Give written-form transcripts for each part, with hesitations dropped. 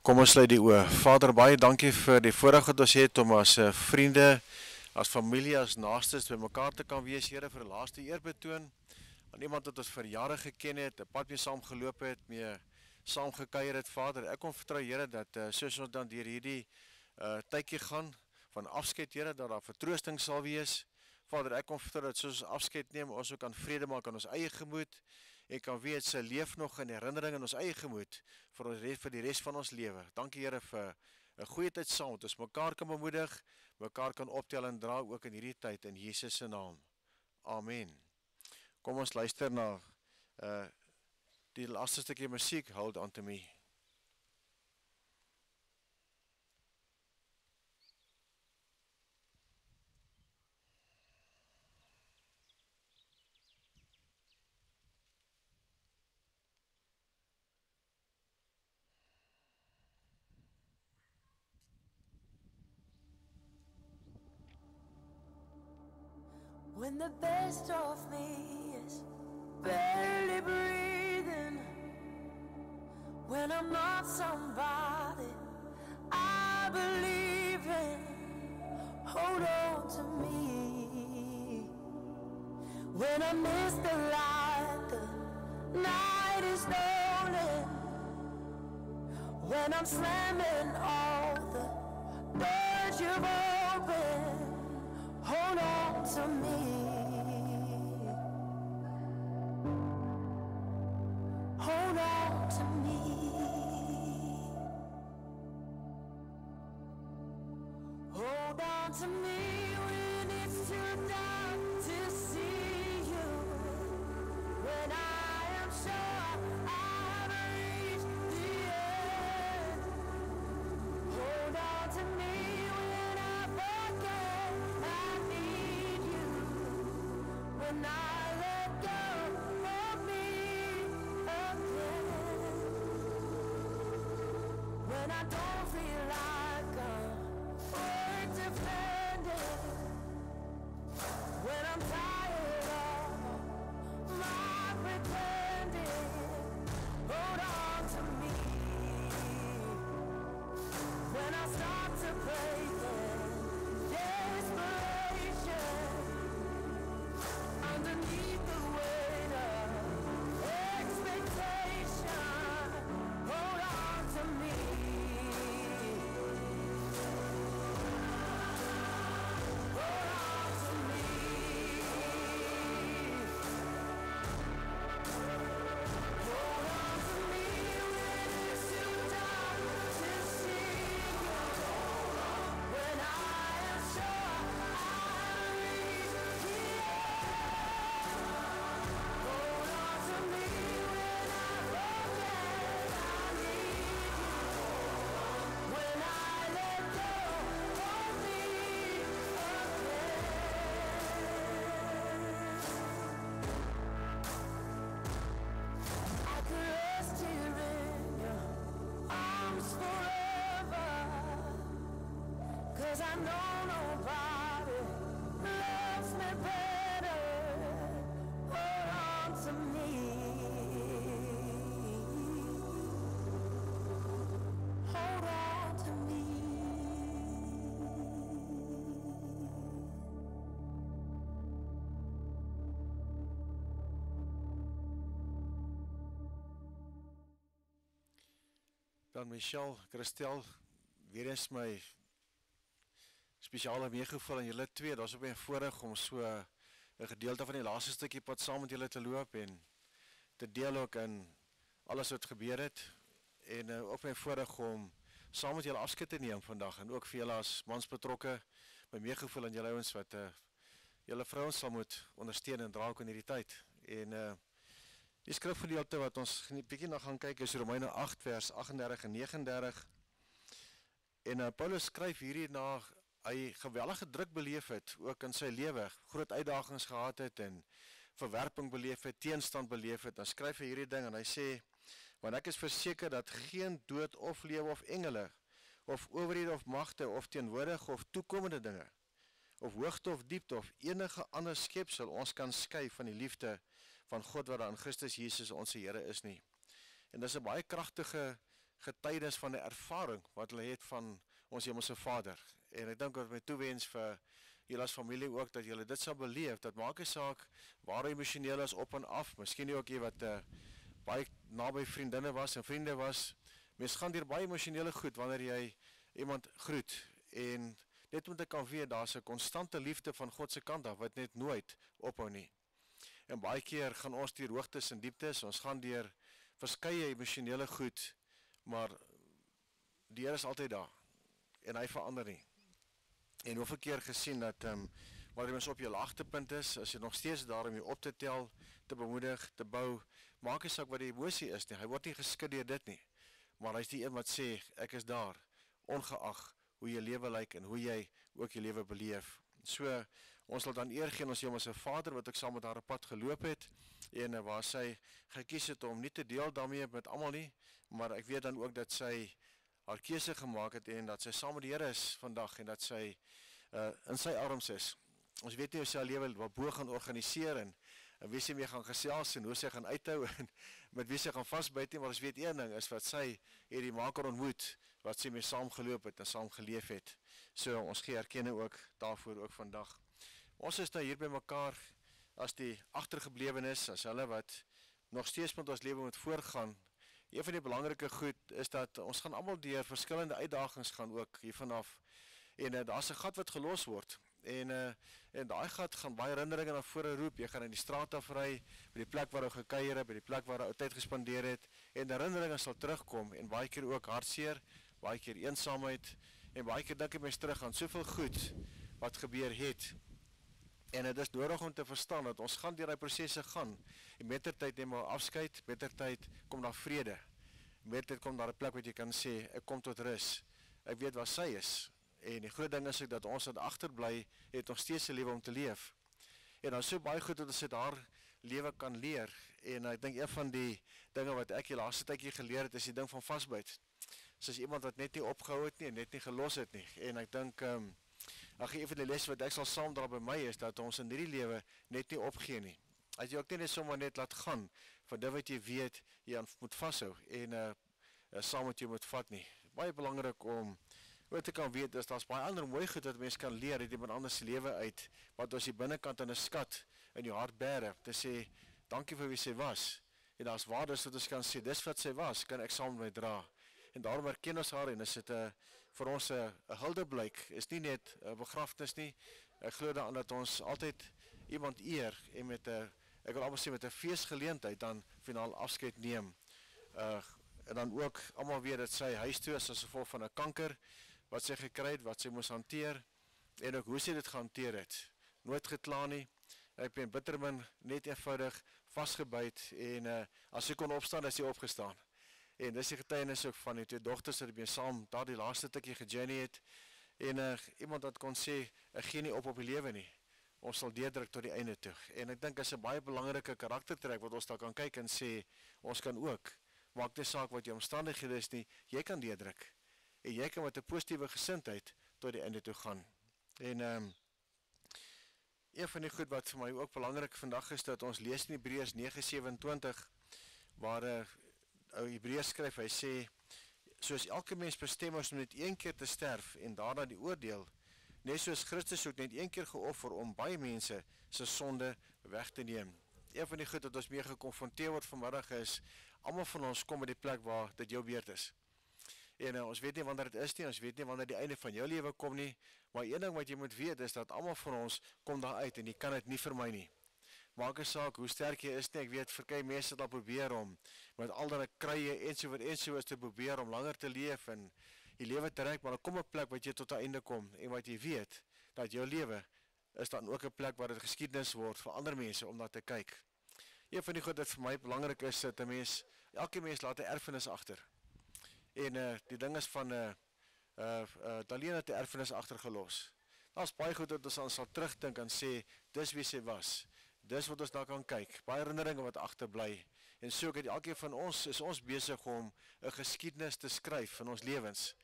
Kom ons sluit die oë. Vader, baie dankie vir die voorreg wat ons het om as vriende, as familie, as naastes by mekaar te kan wees, Here, vir die laaste eerbetoon aan iemand wat ons vir jare geken het, 'n pad mee saam geloop het, mee saam gekuier het, Vader. Ek kom vertrou, Here, dat soos ons dan deur hierdie tydjie gaan van afskeid, Here, dat daar vertroosting sal wees. Vader, ek kom vertrou dat soos ons afskeid neem, ons ook kan vrede maak aan ons eie gemoed. Ek kan weet, sy leef nog in herinnering in ons eie gemoed vir die res van ons lewe. Dankie, Here, vir 'n goeie tyd saam, dat ons mekaar kan bemoedig, mekaar kan optel en dra ook in hierdie tyd, in Jesus se naam. Amen. Kom ons luister na die laaste stukkie musiek, Hold On To Me. When the best of me is barely breathing, when I'm not somebody I believe in, hold on to me. When I miss the light, the night is stolen, when I'm slamming all the doors you've opened, hold on to me. Hold on to me. Hold on to me when it's too dark to see you. When I am sure I've reached the end. Hold on to me when I forget I need you. When I let go of me again. When I don't feel like I'm worth defending. When I'm tired of my pretending. Hold on to me. When I start to break in desperation, underneath the weight of expectation, hold on to me. Hold on to me. Hold on to me when it's too dark to see you. When I am sure I reach the end. Hold on to me when I forget I need you. When I let go of me again. I could rest here in your arms forever, 'cause I know nobody loves me better. Hold on to me. Hold on to me. Dan Michelle, Christel, weer eens my spesiale meegevoel aan julle twee. Daar's op my voorreg om so 'n gedeelte van die laaste stukkie pad saam met julle te loop en te deel ook in alles wat gebeur het. En ook my voorreg om saam met julle afskeid te neem vandag en ook vir julle as mans betrokke, my meegevoel aan julle ouens wat julle vrouens sal moet ondersteun en dra ook in hierdie tyd. En die skrifgedeelte wat ons 'n bietjie na gaan kyk is Romeine 8 vers 38 en 39. En Paulus skryf hierdie na hy geweldige druk beleef het, ook in sy lewe, groot uitdagings gehad het en verwerping beleef het, teenstand beleef het. Dan skryf hy hierdie ding en hy sê, want ek is verseker dat geen dood of lewe of engele, of owerhede of magte, of teenwoordige of toekomende dinge, of hoogte of diepte, of enige ander skepsel ons kan skei van die liefde van God wat daar in Christus Jesus ons Here is nie. En dis 'n baie kragtige getuienis van 'n ervaring wat hulle het van ons Hemelse Vader. En ek dink dat my toewens vir julle as familie ook, dat julle dit sal beleef, dat maak nie saak waar emosioneel is op en af, miskien nie ook jy wat baie naby vriendinne was en vriende was, mens gaan deur baie emosionele goed wanneer jy iemand groet, en net moet ek kan weet, daar is 'n konstante liefde van God se kant af, wat net nooit ophou nie. En baie keer gaan ons deur hoogtes en dieptes, ons gaan deur verskeie emosionele goed, maar die Here is altyd daar, en hy verander nie. En hoeveel keer gesien dat, wanneer jy mens op jou laagtepunt is, as jy nog steeds daar om jou op te tel, te bemoedig, te bou, maak nie saak wat die emosie is nie, hy word nie geskid deur dit nie, maar hy is die een wat sê, ek is daar, ongeag hoe jy lewe lyk en hoe jy ook jy lewe beleef. So, ons sal dan eer gee aan ons Hemelse Vader, wat ek saam met haar op pad geloop het, en waar sy gekies het om nie te deel daarmee met almal nie, maar ek weet dan ook dat sy haar keuse gemaak het, en dat sy saam met die Here is vandag, en dat sy in sy arms is. Ons weet nie hoe sy haar lewe wat bo gaan organiseer, en wie sy mee gaan gesels, en hoe sy gaan uithou, en met wie sy gaan vasbyt nie, maar ons weet een ding, is wat sy het die Maker ontmoet, wat sy mee saam geloop het, en saam geleef het. So, ons gee erkenning ook daarvoor ook vandag. Ons is nou hier by mekaar, as die agtergeblewenes, as hulle wat nog steeds met ons lewe moet voortgaan. Een van die belangrike goed is dat ons gaan almal deur verskillende uitdagings gaan ook hiervan af. En daar's 'n gat wat gelos word. En daai gat gaan baie herinneringe na vore roep. Jy gaan in die straat afry, by die plek waar jy gekuier het, by die plek waar jy tyd gespandeer het, en herinneringe sal terugkom, en baie keer ook hartseer, baie keer eensaamheid, en baie keer dink ek mens terug aan soveel goed wat gebeur het. En dit is nodig om te verstaan dat ons gaan deur die prosesse gaan. En mettertyd neem ons afskeid, mettertyd kom daar vrede. Mettertyd kom daar 'n plek wat jy kan sê, ek kom tot rus. Ek weet waar sy is. En die groot ding is ook dat ons wat agterbly, het nog steeds 'n lewe om te leef. En dan so baie goed dat ons uit haar lewe kan leer. En ek dink een van die dinge wat ek die laaste tydjie geleer het, is die ding van vasbyt. Soos iemand wat net nie opgehou het nie, en net nie gelos het nie. En ek dink een van die les wat ek sal saamdra by my is, dat ons in hierdie lewe net nie opgee nie. As jy ook net sommer net laat gaan, van dit wat jy weet, jy moet vashou, en saam met jy moet vat nie. Baie belangrik om wat ek kan weet, is daar's baie ander mooi goed wat mens kan leer uit iemand anders lewe uit, wat ons die binnekant in 'n skat in jou hart bære, te sê, dankie vir wie sy was, en daar's waardes wat ons kan sê, dis wat sy was, kan ek saam met my dra, en daarom herken ons haar, en is dit vir ons 'n huldeblyk, is nie net 'n begrafnis nie, ek glo daaraan dat ons altyd iemand eer, en met ek wil amper sê met 'n feesgeleentheid dan finaal afskeid neem, en dan ook almal weet dat sy huis toe is as gevolg van 'n kanker, wat sy gekry het, wat sy moes hanteer, en ook hoe sy dit gehanteer het, nooit gekla nie, ek ben bittermin, net eenvoudig, vastgebyt, en as sy kon opstaan, is sy opgestaan, en dis die getuienis ook van die twee dogters, dat die saam daar die laaste tikkie gejourney het, en iemand wat kon sê, ek gee nie op die lewe nie, ons sal deurdruk tot die einde toe, en ek dink is 'n baie belangrike karaktertrek, wat ons daar kan kyk en sê, ons kan ook, maak nie saak wat jou omstandighede is nie, jy kan deurdruk, en jy kan met 'n positiewe gesindheid tot die einde toe gaan. En een van die goed wat vir my ook belangrik vandag is, dat ons lees in Hebreërs 9:27, waar Hebreërs skryf, hy sê, soos elke mens bestem is om net een keer te sterf, en daarna die oordeel, net soos Christus ook net een keer geoffer, om baie mense se sonde weg te neem. Een van die goed wat ons mee gekonfronteer word vanmiddag is, almal van ons kom by die plek waar dit jou beurt is. En ons weet nie wanneer dit is nie, ons weet nie wanneer die einde van jou lewe kom nie, maar een ding wat jy moet weet is, dat almal van ons kom daar uit, en jy kan dit nie vermy nie. Maak 'n saak hoe sterk jy is nie, ek weet, verskeie mense het al probeer om, met al die krye ensovoorts te probeer om langer te leef, en die lewe te reik, maar dan kom 'n plek wat jy tot 'n einde kom, en wat jy weet, dat jou lewe is dan ook 'n plek waar dit geskiedenis word, vir ander mense om na te kyk. Een van die goed wat vir my belangrik is, dat 'n mens, elke mens laat 'n erfenis agter. En die ding is van, Daleen het 'n erfenis agtergelos. Daar's baie goed wat ons aan sal terugdink en sê, dis wie sy was. Dis wat ons daar kan kyk, baie herinneringe wat agterbly. En so het elkeen van ons, is ons besig om 'n geskiedenis te skryf in ons lewens.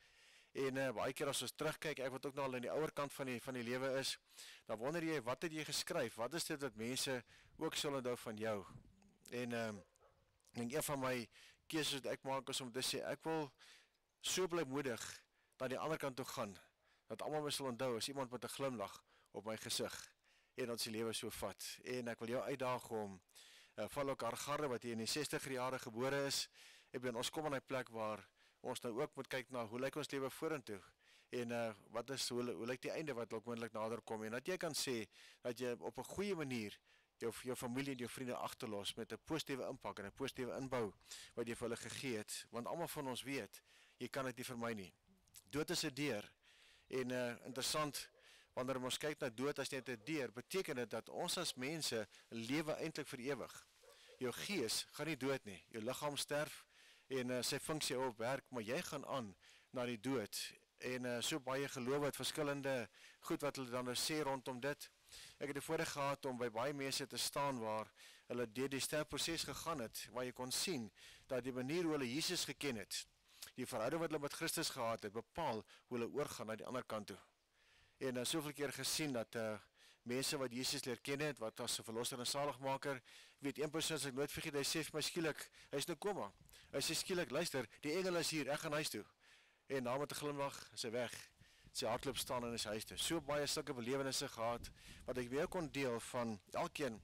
En baie keer as ons terugkyk, ek wat ook nou al in die ouer kant van die lewe is, dan wonder jy, wat het jy geskryf? Wat is dit wat mense ook sal onthou van jou? En ek dink een van my keuses wat ek maak is om te sê, ek wil so blymoedig na die ander kant toe gaan, dat almal my sal onthou as iemand met 'n glimlag op my gesig, en ons die lewe so vat. En ek wil jou uitdaag om, val ook Hargarde, wat hier in die 60er jare gebore is, en ons kom aan 'n plek waar ons nou ook moet kyk na, hoe lyk ons lewe vorentoe, en hoe lyk die einde wat ook moontlik nader kom, en dat jy kan sê, dat jy op 'n goeie manier, jou familie en jou vriende agterlos, met 'n positiewe impak en 'n positiewe inbou, wat jy vir hulle gegee het, want almal van ons weet, jy kan dit nie vermy nie. Dood is 'n deur, en interessant, wanneer ons kyk na dood as net 'n deur, beteken dit dat ons as mense lewe eintlik vir ewig. Jou gees gaan nie dood nie, jou liggaam sterf, en sy funksie hou op werk, maar jy gaan aan na die dood, en so baie geloof het, verskillende goed wat hulle dan sê rondom dit. Ek het die voorreg gehad om by baie mense te staan waar hulle deur die sterfproses gegaan het, waar jy kon sien dat die manier hoe hulle Jesus geken het, die verhouding wat hulle met Christus gehad het, bepaal hoe hulle oorgaan na die ander kant toe. En soveel keer gesien dat mense wat Jesus leer ken het, wat as 'n verlosser en saligmaker, weet een persoon, as ek nooit vergeet, hy sê vir my skielik, hy is in 'n koma. Hy sê skielik, luister, die engel is hier, ek gaan huis toe. En na met 'n glimlag is hy weg. Sy hartklop staan in sy huis toe. So baie sulke belewennisse gehad, wat ek weer kon deel van elkeen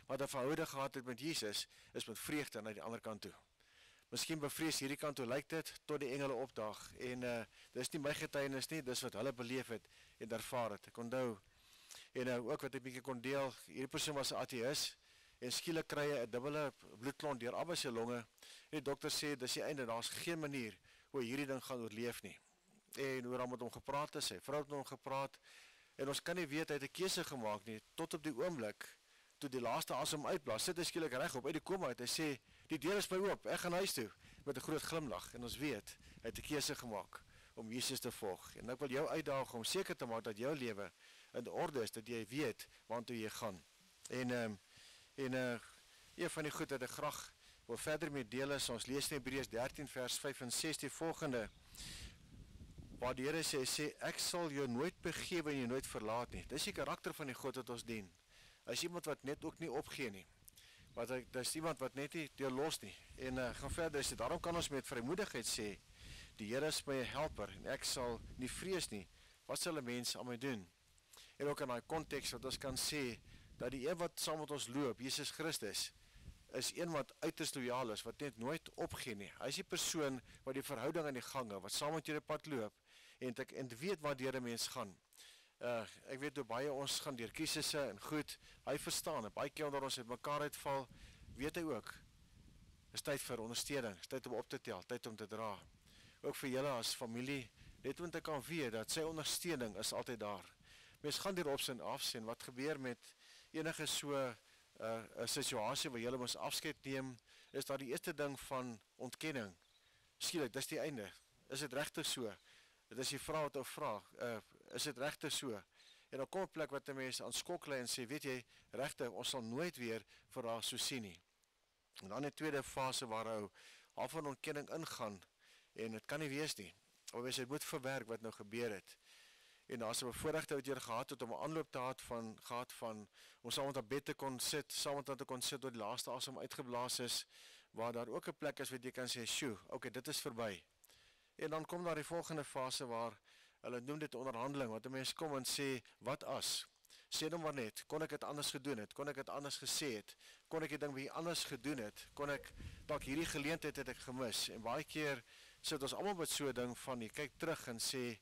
wat 'n verhouding gehad het met Jesus, is met vreugde na die ander kant toe. Miskien bevrees hierdie kant toe lyk dit, tot die engele opdaag. En dis nie my getuienis nie, dis wat hulle beleef het en ervaar het. Ek onthou, en ook wat ek bietjie kon deel, hierdie persoon was 'n ateïs, en skielik kry hy 'n dubbele bloedklont deur albei sy longe, en die dokter sê, dis die einde, daar's geen manier hoe hierdie ding gaan oorleef nie. En hoe dan met hom gepraat is, sy vrou het met hom gepraat, en ons kan nie weet, hy het 'n keuse gemaak nie, tot op die oomblik, toe die laaste asem uitblaas, sit hy skielik regop uit die koma uit, hy sê, die deur is my oop, ek gaan huis toe, met 'n groot glimlag, en ons weet, hy het 'n keuse gemaak, om Jesus te volg, en ek wil jou uitdaag, om seker te maak, dat jou lewe in orde is, dat jy weet, waartoe jy gaan. En een van die goed, dat ek graag wil verder mee deel is, ons lees in Hebreërs 13 vers 5 en 6 die volgende, waar die Here sê, ek sal jou nooit begewe en jou nooit verlaat nie. Dis die karakter van die God wat ons dien. Hy is iemand wat net ook nie opgee nie. Want hy is iemand wat net nie deur los nie. En gaan verder sê, daarom kan ons met vrymoedigheid sê, die Here is my helper en ek sal nie vrees nie. Wat sal 'n mens aan my doen? En ook in daai konteks wat ons kan sê, dat die een wat saam met ons loop, Jesus Christus, is een wat uiters loyaal is, wat net nooit opgee nie. Hy is die persoon wat die verhouding aan die gange, wat saam met jou die pad loop, en weet waar deur 'n mens gaan. Ek weet hoe baie ons gaan deur krisisse en goed, hy verstaan, en baie keer onder ons uit mekaar uitval, weet hy ook, is tyd vir ondersteuning, is tyd om op te tel, tyd om te dra. Ook vir julle as familie, net om te kan weet, dat sy ondersteuning is altyd daar. Mens gaan deur ops en afs, en wat gebeur met enige so 'n situasie waar julle mos afskeid neem, is daar die eerste ding van ontkenning. Skielik, dis die einde. Is dit regtig so? Dit is die vraag wat ou vra, is dit regtig so? En dan kom 'n plek wat 'n mens aan skok lê en sê, weet jy, regtig, ons sal nooit weer vir haar so sien nie. En dan 'n tweede fase waar ou half van ontkenning ingaan, en dit kan nie wees nie. Of mens moet verwerk wat nou gebeur het. En daar's 'n bevoorregte wat jy gehad het om 'n aanloop te gehad van ons saam met op bed te kon sit, saam met te kon sit tot die laaste asem uitgeblaas is, waar daar ook 'n plek is waar jy kan sê, "Sjoe, okay, dit is verby." En dan kom daar die volgende fase waar hulle noem dit onderhandeling, wat 'n mens kom en sê, "Wat as? Sê nou maar net, kon ek dit anders gedoen het? Kon ek dit anders gesê het? Kon ek die ding weer anders gedoen het? Kon ek dalk hierdie geleentheid het ek gemis?" En baie keer sit ons almal met so 'n ding van, jy kyk terug en sê,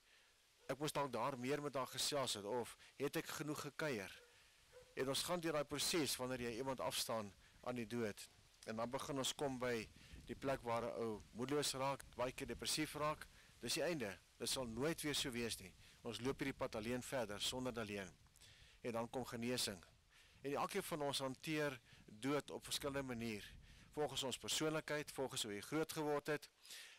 ek moes dalk daar meer met haar gesels het, of het ek genoeg gekuier? En ons gaan deur daai proses wanneer jy iemand afstaan aan die dood. En dan begin ons kom by die plek waar 'n ou moedeloos raak, baie keer depressief raak. Dis die einde. Dit sal nooit weer so wees nie. Ons loop hierdie pad alleen verder, sonder alleen. En dan kom genesing. En elkeen van ons hanteer dood op verskillende maniere. Volgens ons persoonlikheid, volgens hoe jy groot geword het.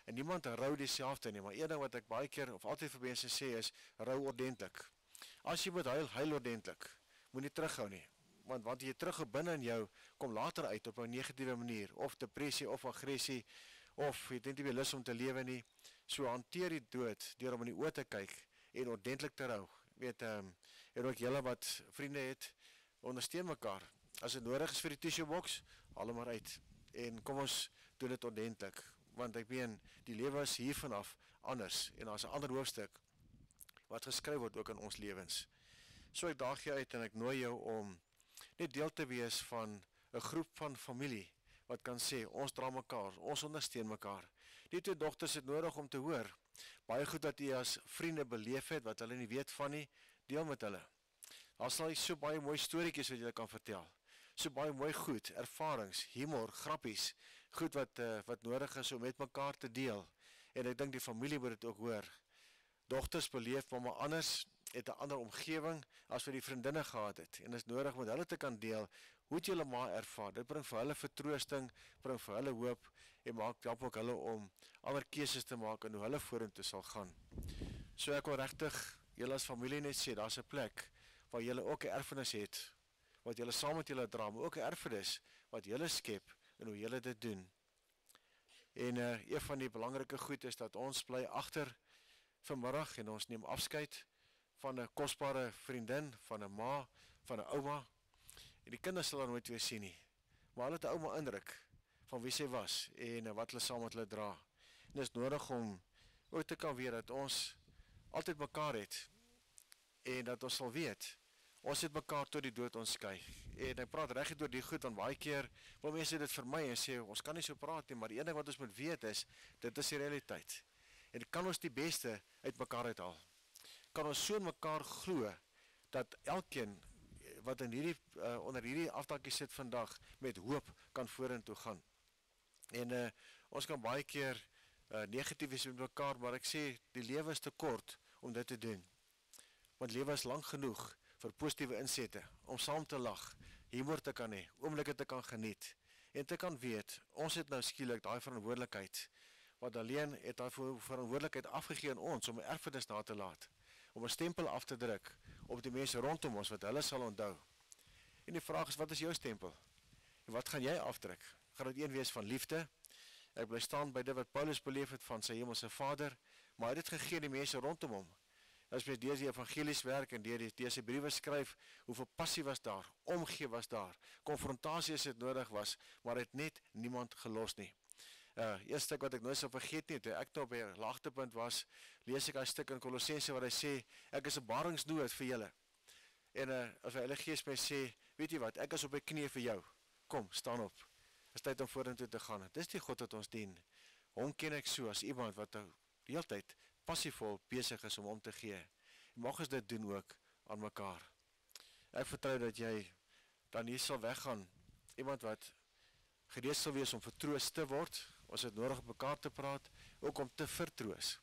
En niemand rou dieselfde nie, maar een ding wat ek baie keer of altyd vir mense sê is, rou ordentlik. As jy moet huil, huil ordentlik. Moenie terughou nie. Want wat jy terughou binne in jou, kom later uit op 'n negatiewe manier, of depressie, of aggressie, of jy het nie weer lus om te lewe nie. So hanteer die dood, deur om in die oë te kyk, en ordentlik te rou. Weet, en ook julle wat vriende het, ondersteun mekaar. As dit nodig is vir die tissue box, haal hom maar uit. En kom ons doen dit ordentlik, want ek meen, die lewe is hier vanaf anders, en daar's 'n ander hoofstuk, wat geskryf word ook in ons lewens. So ek daag jou uit en ek nooi jou om net deel te wees van 'n groep van familie, wat kan sê, ons dra mekaar, ons ondersteun mekaar. Die twee dogters het nodig om te hoor, baie goed dat jy as vriende beleef het, wat hulle nie weet van nie, deel met hulle. Daar sal jy so baie mooi storieetjies wat jy kan vertel, so baie mooi goed, ervarings, humor, grappies, goed wat nodig is om met mekaar te deel, en ek dink die familie moet dit ook hoor. Dogters beleef maar anders, het 'n ander omgewing as wat die vriendinne gehad het, en is nodig met hulle te kan deel, hoe het julle ma ervaar, dit bring vir hulle vertroosting, bring vir hulle hoop, en help ook hulle om ander keuses te maak, en hoe hulle vorentoe sal gaan. So ek wil regtig, julle as familie net sê, daar's 'n plek, waar julle ook 'n erfenis het, wat julle saam met julle dra, maar ook 'n erfenis, wat julle skep, en hoe julle dit doen. En een van die belangrike goed is, dat ons bly agter vanmiddag, en ons neem afskeid, van 'n kosbare vriendin, van 'n ma, van 'n ouma, en die kinders sal haar nooit weer sien nie, maar hulle het 'n ouma indruk, van wie sy was, en wat hulle saam met hulle dra. En dit is nodig om ook te kan weet, dat ons altyd mekaar het, en dat ons sal weet, ons het mekaar tot die dood ons skei. En ek praat reguit oor die goed, want baie keer wil mense dit vir my en sê, ons kan nie so praat nie, maar die enige wat ons moet weet is, dit is die realiteit. En kan ons die beste uit mekaar uithaal. Kan ons so in mekaar glo, dat elkeen wat in onder hierdie afdakkie sit vandag, met hoop kan vorentoe gaan. En ons kan baie keer negatief wees met mekaar, maar ek sê, die lewe is te kort om dit te doen. Want lewe is lang genoeg vir positiewe insette, om saam te lag, humor te kan hê, oomblikke te kan geniet, en te kan weet, ons het nou skielik daai verantwoordelikheid, wat alleen het daai verantwoordelikheid afgegee aan ons, om 'n erfenis na te laat, om 'n stempel af te druk, op die mense rondom ons, wat hulle sal onthou. En die vraag is, wat is jou stempel? En wat gaan jy afdruk? Gaan dit een wees van liefde? Ek bly staan by dit wat Paulus beleef het van sy hemelse Vader, maar hy het dit gegee die mense rondom hom. As mens deur die evangelies werk en deur sy briewe skryf, hoeveel passie was daar, omgee was daar, konfrontasie as dit nodig was, maar het net niemand gelos nie. Eerste stuk wat ek nooit sal vergeet nie, toe ek nou op die laagtepunt was, lees ek hy stuk in Kolossense waar hy sê, ek is 'n baringsnood vir julle. En as die Heilige Gees my sê, weet jy wat, ek is op my knieë vir jou. Kom, staan op. Is tyd om vorentoe te gaan. Dis die God wat ons dien. Hom ken ek so as iemand wat die hele tyd passievol besig is om te gee. En mag ons dit doen ook aan mekaar. Ek vertrou dat jy dan hier sal weggaan, iemand wat gereed sal wees om vertroos te word, ons het nodig op mekaar te praat, ook om te vertroos.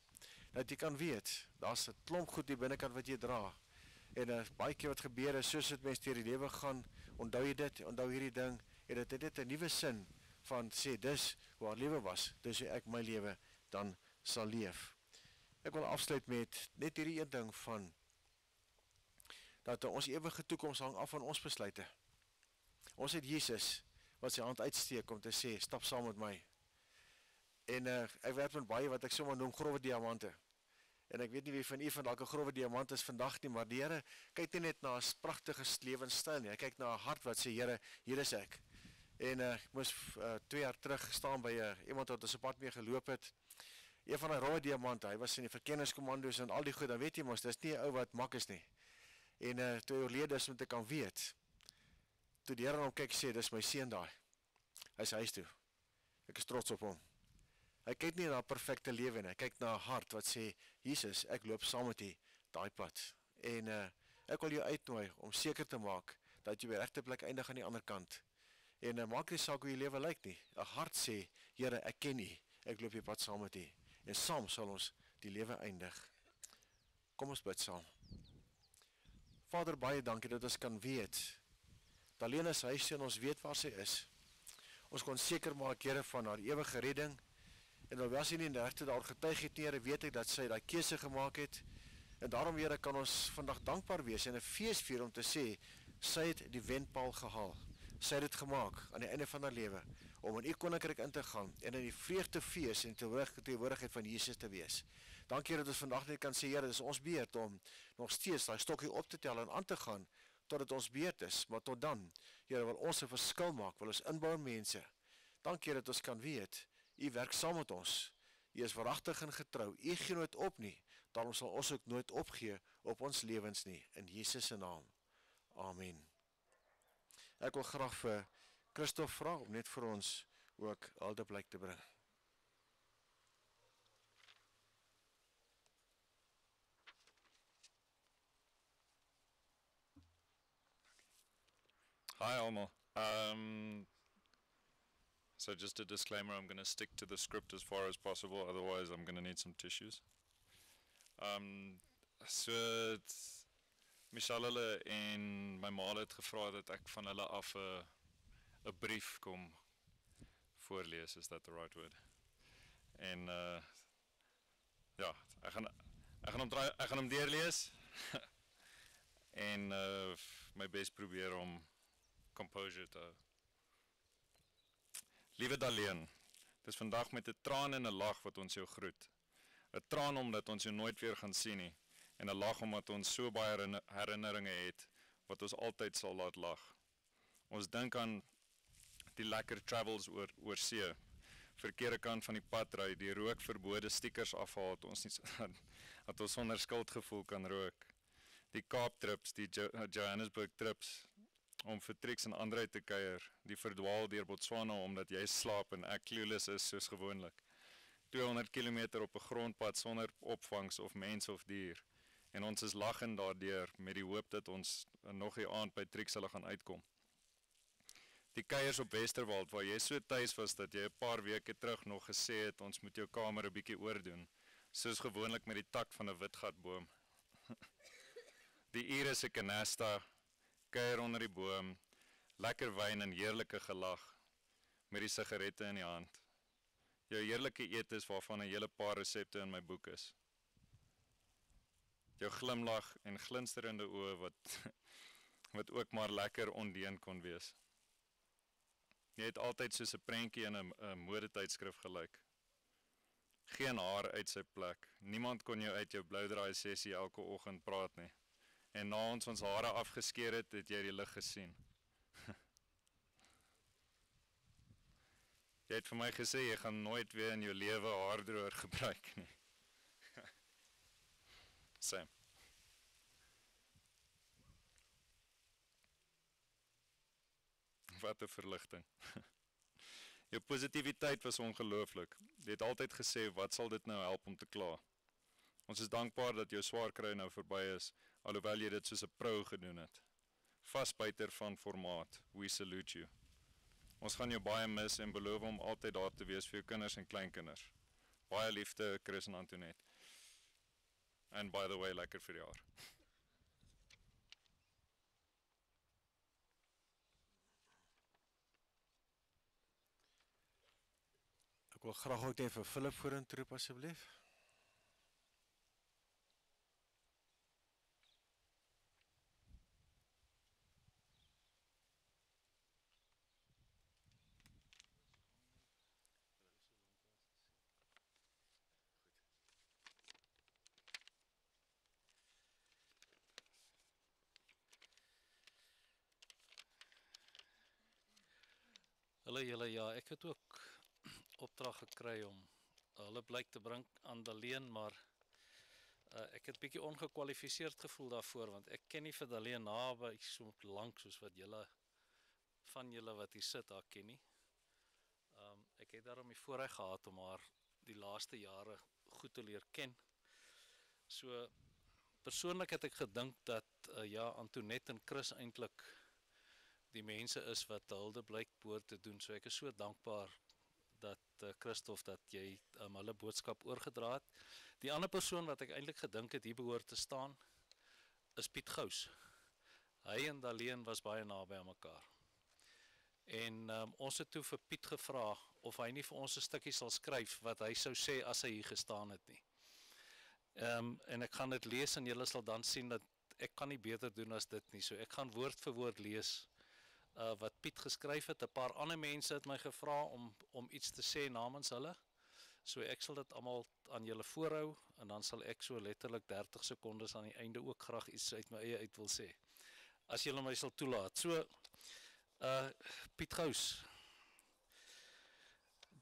Dat jy kan weet, daar's 'n klomp goed die binnekant wat jy dra, en baie keer wat gebeur is, soos het mens deur die lewe gaan, onthou jy dit, onthou hierdie ding, en dit het net 'n nuwe sin, van sê, dis hoe haar lewe was, dis hoe ek my lewe dan sal leef. Ek wil afsluit met net hierdie een ding van, dat ons ewige toekoms hang af van ons besluite. Ons het Jesus, wat sy hand uitsteek om te sê, stap saam met my. En ek werk met baie wat ek sommer noem grove diamante. En ek weet nie wie van u van dalk 'n grove diamant is vandag nie, maar die Here kyk nie net na 'n pragtige lewenstyl nie. Hy kyk na 'n hart wat sê, Here, hier is ek. En ek moes 2 jaar terug staan by iemand wat ons op pad mee geloop het. Een van die rowwe diamante, hy was in die verkenningskommando's en al die goed, dan weet jy mos, dis nie 'n ou wat mak is nie. En toe hy oorlede is, om te kan weet, toe die Here na hom kyk sê, dis my seun daai. Hy is huis toe. Ek is trots op hom. Hy kyk nie na 'n perfekte lewe nie, hy kyk na 'n hart wat sê, Jesus, ek loop saam met u daai pad. En ek wil jou uitnooi om seker te maak dat jy by die regte plek eindig aan die ander kant. En maak nie saak hoe jy lewe lyk nie. 'n Hart sê, Here, ek ken u, ek loop die pad saam met u. En saam sal ons die lewe eindig. Kom ons bid saam. Vader, baie dankie dat ons kan weet, dat alleen as hy sê en ons weet waar sy is, ons kon seker maak, Here, van haar ewige redding. En alhoewel sy nie in die regte daar getuig het nie, Here, weet ek dat sy daai keuse gemaak het. En daarom, Here, kan ons vandag dankbaar wees en 'n fees vier om te sê, sy het die wenpaal gehaal. Sy het dit gemaak aan die einde van haar lewe, om in u koninkryk in te gaan en in die vreugde fees en teenwoordigheid van Jesus te wees. Dankie dat ons vandag net kan sê, Here, dis ons beurt om nog steeds daai stokkie op te tel en aan te gaan, totdat ons beurt is. Maar tot dan, Here, wil ons 'n verskil maak, wil ons inbou in mense, Dankie dat ons kan weet, U werk saam met ons. U is waaragtig en getrou. U gee nooit op nie. Daarom sal ons ook nooit opgee op ons lewens nie. In Jesus se naam. Amen. Ek wil graag vir Christoph vra om net vir ons ook Huldeblyk te bring. Hi, Alma. So just a disclaimer, I'm going to stick to the script as far as possible, otherwise I'm going to need some tissues. So, Michelle hulle en my ma het gevra dat ek van hulle af 'n brief kom voorlees, is that the right word? En ja, ek gaan hom deurlees en my best probeer om composure te hou. Liewe Daleen, dis vandag met 'n traan en 'n lag wat ons jou groet. 'n Traan omdat ons jou nooit weer gaan sien nie, en 'n lag omdat ons so baie herinneringe het wat ons altyd sal laat lag. Ons dink aan die lekker travels oor see, verkeerde kant van die pad ry, die rookverbode stickers afhaal dat ons sonder skuldgevoel kan rook. Die Kaaptrips, die Johannesburg trips, om vir Trix en André te kuier, die verdwaal deur Botswana omdat jy slaap en ek clueless is soos gewoonlik. 200 km op 'n grondpad sonder opvangs of mens of dier. En ons is lagend daardeur met die hoop dat ons nog 'n aand by Trix sal gaan uitkom. Die kuiers op Westerwald waar jy so tuis was dat jy 'n paar weke terug nog gesê het ons moet jou kamer 'n bietjie oordoen, soos gewoonlik met die tak van 'n witgatboom. Die Iris se canasta, kuier onder die boom, lekker wyn en heerlike gelag, met die sigarette in die hand. Jou heerlike eetes waarvan 'n hele paar resepte in my boek is. Jou glimlag en glinsterende oë wat ook maar lekker ondeen kon wees. Jy het altyd soos 'n prentjie in 'n modetydskrif gelyk. Geen haar uit sy plek. Niemand kon jou uit jou bloudraai sessie elke oggend praat nie. En na ons hare afgeskeer het jy die lig gesien. Jy het vir my gesê jy gaan nooit weer in jou lewe haardroër gebruik nie. Sam. Wat 'n verligting. Jou positiwiteit was ongelooflik. Jy het altyd gesê, wat sal dit nou help om te kla? Ons is dankbaar dat jou swaar kry nou verby is, alhoewel jy dit soos 'n pro gedoen het. Vasbyter van formaat, we salute you. Ons gaan jou baie mis en beloof om altyd daar te wees vir jou kinders en kleinkinders. Baie liefde, Chris en Antoinette. And by the way, lekker verjaar. Ek wil graag ook net vir Philip vorentoe roep asseblief. Julle, ja, ek het ook opdrag gekry om Huldeblyk te bring aan Daleen, maar ek het bietjie ongekwalifiseerd gevoel daarvoor, want ek ken nie vir Daleen naby so lank soos wat van julle wat hier sit daar ken nie. Ek het daarom die voorreg gehad om haar die laaste jare goed te leer ken. So persoonlik het ek gedink dat ja, Antoinette en Chris eintlik die mense is wat Huldeblyk behoort te doen. So ek is so dankbaar dat Christoph dat jy hulle boodskap oorgedra het. Die ander persoon wat ek eintlik gedink het hier behoort te staan is Piet Gous. Hy en Daleen was baie naby aan mekaar. En ons het toe vir Piet gevra of hy nie vir ons 'n stukkie sal skryf wat hy sou sê as hy hier gestaan het nie. En ek gaan dit lees en julle sal dan sien dat ek kan nie beter doen as dit nie. So ek gaan woord vir woord lees wat Piet geskryf het. 'n Paar ander mense het my gevra om iets te sê namens hulle. So ek sal dit almal aan julle voorhou en dan sal ek so letterlik 30 sekondes aan die einde ook graag iets uit my eie uit wil sê. As julle my sal toelaat. So Piet Gous.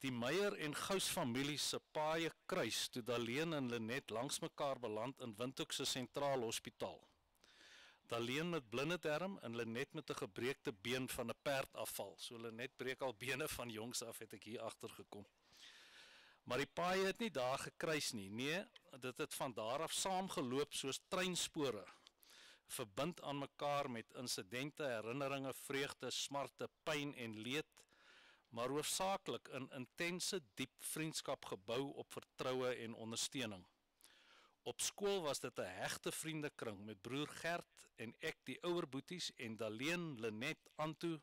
Die Meyer en Gous familie se paaie kruis toe Daleen en Lenet langs mekaar beland in Windhoek se sentraal hospitaal. Daleen met blinde darm en Lenet met 'n gebreekte been van 'n perd afval. So Lenet breek al bene van jongs af, het ek hier agter gekom. Maar die paaie het nie daar gekruis nie. Nee, dit het van daar af saamgeloop soos treinspore, verbind aan mekaar met insidente, herinneringe, vreugde, smarte, pyn en leed, maar hoofsaaklik in intense, diep vriendskap gebou op vertroue en ondersteuning. Op skool was dit 'n hegte vriendekring met broer Gert en ek die ouer boeties en Daleen, Lenet, Anto,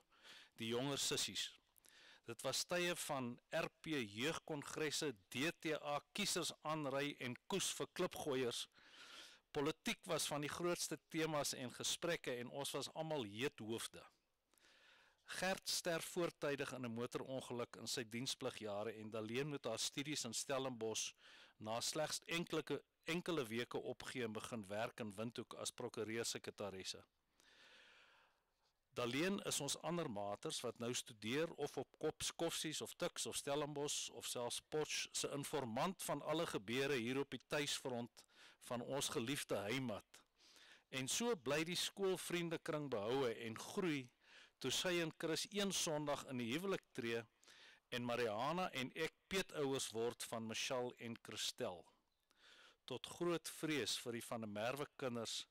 die jonger sissies. Dit was tye van RP jeugkongresse, DTA kiesersaanry en koes vir klipgooiers. Politiek was van die grootste temas en gesprekke en ons was almal heethoofde. Gert sterf voortydig in 'n motorongeluk in sy dienspligjare en Daleen moet haar studies in Stellenbosch na slegs enkele weke opgee en begin werk in Windhoek as prokureur-sekretaresse. Daleen is ons ander maters wat nou studeer of op Koffsies of Tuks of Stellenbosch of selfs Potch se informant van alle gebeure hier op die tuisfront van ons geliefde heimat. En so bly die skoolvriendekring behoue en groei toe sy en Chris een Sondag in die huwelik tree en Mariana en ek peetouers word van Michelle en Christel. Tot groot vrees vir die van die Merwe kinders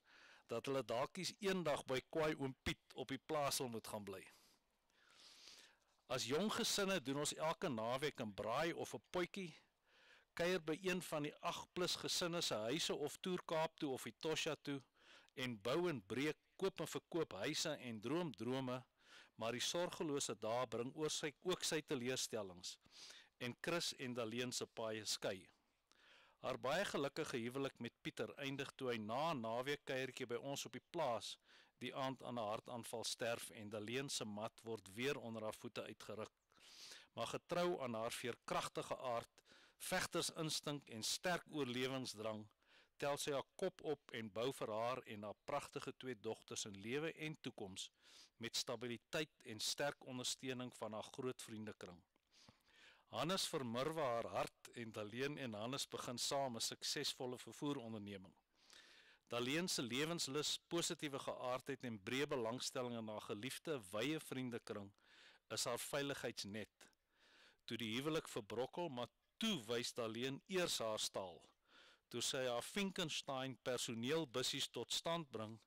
dat hulle dalkies eendag by Kwaai oom Piet op die plaas sal moet gaan bly. As jong gesinne doen ons elke naweek 'n braai of 'n potjie, kuier by een van die 8+ gesinne se huise of toer Kaap toe of Etosha toe en bou en breek, koop en verkoop huise en droom drome, maar die sorgelose dae bring ook sy teleurstellings en Chris en Daleen se paaie skei. Haar baie gelukkige huwelik met Pieter eindig toe hy na 'n naweekkuiertjie by ons op die plaas die aand aan 'n hartaanval sterf en Daleen se mat word weer onder haar voete uitgeruk. Maar getrou aan haar veerkragtige aard, vegtersinstink en sterk oorlewingsdrang, tel sy haar kop op en bou vir haar en haar pragtige 2 dogters in lewe en toekoms met stabiliteit en sterk ondersteuning van haar groot vriendekring. Hannes vermurwe haar hart en Daleen en Hannes begin saam 'n suksesvolle vervoeronderneming. Daleen se lewenslus, positiewe geaardheid en breë belangstelling in haar geliefde wye vriendekring is haar veiligheidsnet. Toe die huwelik verbrokkel, maar toe wys Daleen eers haar staal, toe sy haar Finkenstein personeelbussies tot stand bring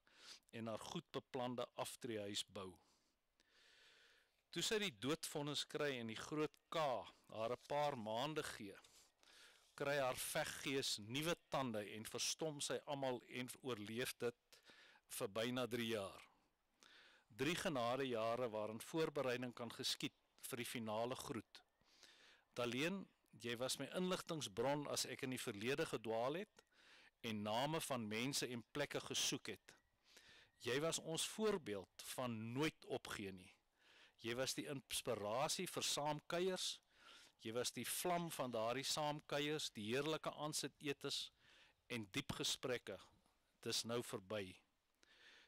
en haar goed beplande aftreehuis bou. Toe sy die doodvonnis kry en die groot K haar 'n paar maande gee, kry haar veggees nuwe tande en verstom sy almal en oorleef dit vir byna 3 jaar. 3 genadejare waarin voorbereiding kan geskied vir die finale groet. Daleen, jy was my inligtingsbron as ek in die verlede gedwaal het en name van mense en plekke gesoek het. Jy was ons voorbeeld van nooit opgee nie. Jy was die inspirasie vir saamkuiers, jy was die vlam van daardie saamkuiers, die heerlike aansitetes en diep gesprekke. Dis nou verby.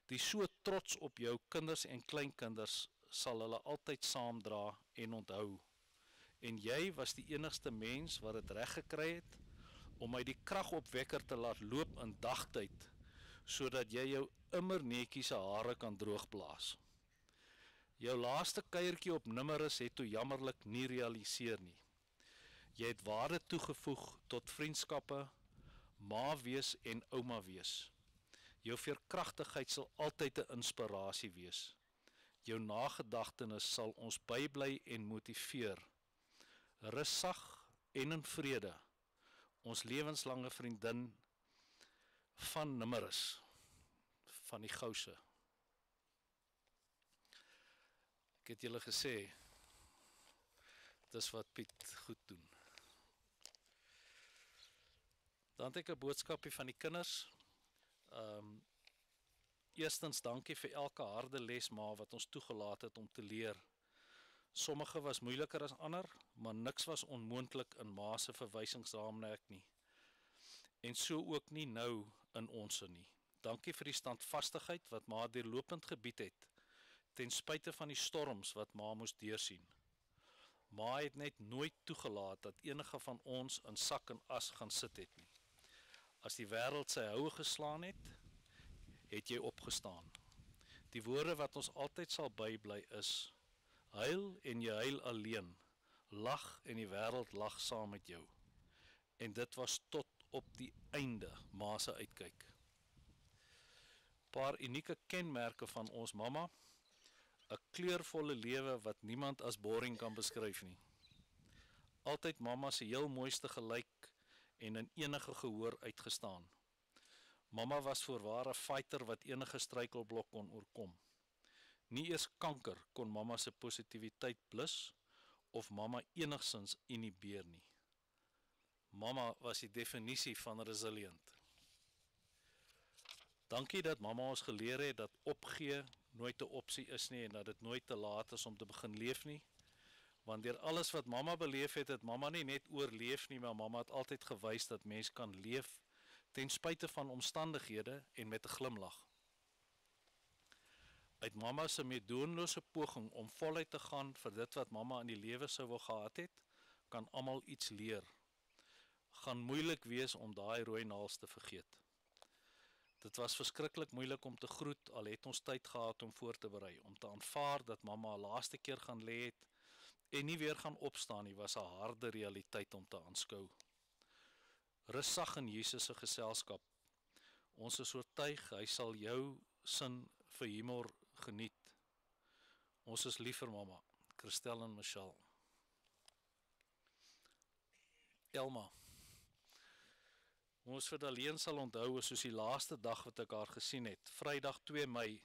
Die so trots op jou kinders en kleinkinders sal hulle altyd saamdra en onthou. En jy was die enigste mens wat dit reg gekry het om my die kragopwekker te laat loop in dagtyd, sodat jy jou immer netjiese hare kan droogblaas. Jou laaste kuiertjie op Nimmerus het toe jammerlik nie realiseer nie. Jy het waarde toegevoeg tot vriendskappe, ma wees en ouma wees. Jou veerkragtigheid sal altyd 'n inspirasie wees. Jou nagedagtenis sal ons bybly en motiveer. Rus sag en in vrede, ons lewenslange vriendin van Nimmerus, van die Gouse. Ek het julle gesê, dis wat Piet goed doen. Dan het ek 'n boodskapie van die kinders. Eerstens, dankie vir elke harde les ma wat ons toegelaat het om te leer. Sommige was moeiliker as ander, maar niks was onmoontlik in ma se verwysingsraamwerk nie. En so ook nie nou in onse nie. Dankie vir die standvastigheid wat ma deurlopend gebied het, ten spyte van die storms wat ma moes deursien. Ma het net nooit toegelaat dat enige van ons in sak en as gaan sit het nie. As die wêreld sy houe geslaan het, het jy opgestaan. Die woorde wat ons altyd sal bybly is, huil en jy huil alleen, lag en die wêreld lag saam met jou. En dit was tot op die einde ma se uitkyk. Paar unieke kenmerke van ons mamma, 'n kleurvolle lewe wat niemand as boring kan beskryf nie. Altyd mamma se heel mooiste gelyk en in enige gehoor uitgestaan. Mamma was voorwaar 'n fighter wat enige struikelblok kon oorkom. Nie eers kanker kon mamma se positiwiteit blus of mamma enigsins inhibeer nie. Mamma was die definisie van resilient. Dankie dat mamma ons geleer het dat opgee nooit 'n opsie is nie en dat dit nooit te laat is om te begin leef nie. Want deur alles wat mamma beleef het, het mamma nie net oorleef nie, maar mamma het altyd gewys dat mens kan leef ten spyte van omstandighede en met 'n glimlag. Uit mamma se meedoenlose poging om voluit te gaan vir dit wat mamma in die lewe sou wou gehad het, kan almal iets leer. Gaan moeilik wees om daai rooi naels te vergeet. Dit was verskriklik moeilik om te groet, al het ons tyd gehad om voor te berei, om te aanvaar dat mamma 'n laaste keer gaan lê het en nie weer gaan opstaan nie, was 'n harde realiteit om te aanskou. Rustig in Jesus se geselskap. Ons is oortuig, hy sal jou sin vir humor geniet. Ons is lief vir mamma, Christel en Michelle. Elma. Ons vir Daleen sal onthou is soos die laaste dag wat ek haar gesien het. Vrydag 2 Mei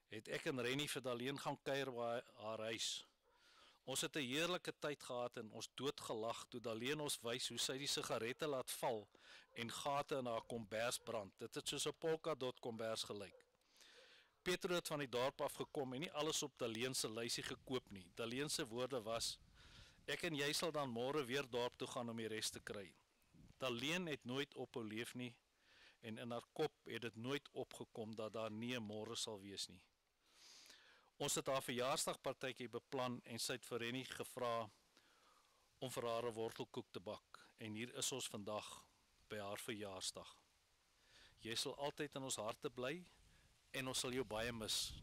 het ek en Rennie vir Daleen gaan kuier by haar huis. Ons het 'n heerlike tyd gehad en ons doodgelag toe Daleen ons wys hoe sy die sigarette laat val en gate in haar kombers brand. Dit het soos 'n polkadot kombers gelyk. Petro het van die dorp af gekom en nie alles op Daleen se lysie gekoop nie. Daleen se woorde was, ek en jy sal dan môre weer dorp toe gaan om die res te kry. Daleen het nooit ophou leef nie en in haar kop het dit nooit opgekom dat daar nie 'n môre sal wees nie. Ons het haar verjaarsdagpartytjie beplan en sy het vir Rennie gevra om vir haar 'n wortelkoek te bak en hier is ons vandag by haar verjaarsdag. Jy sal altyd in ons harte bly en ons sal jou baie mis.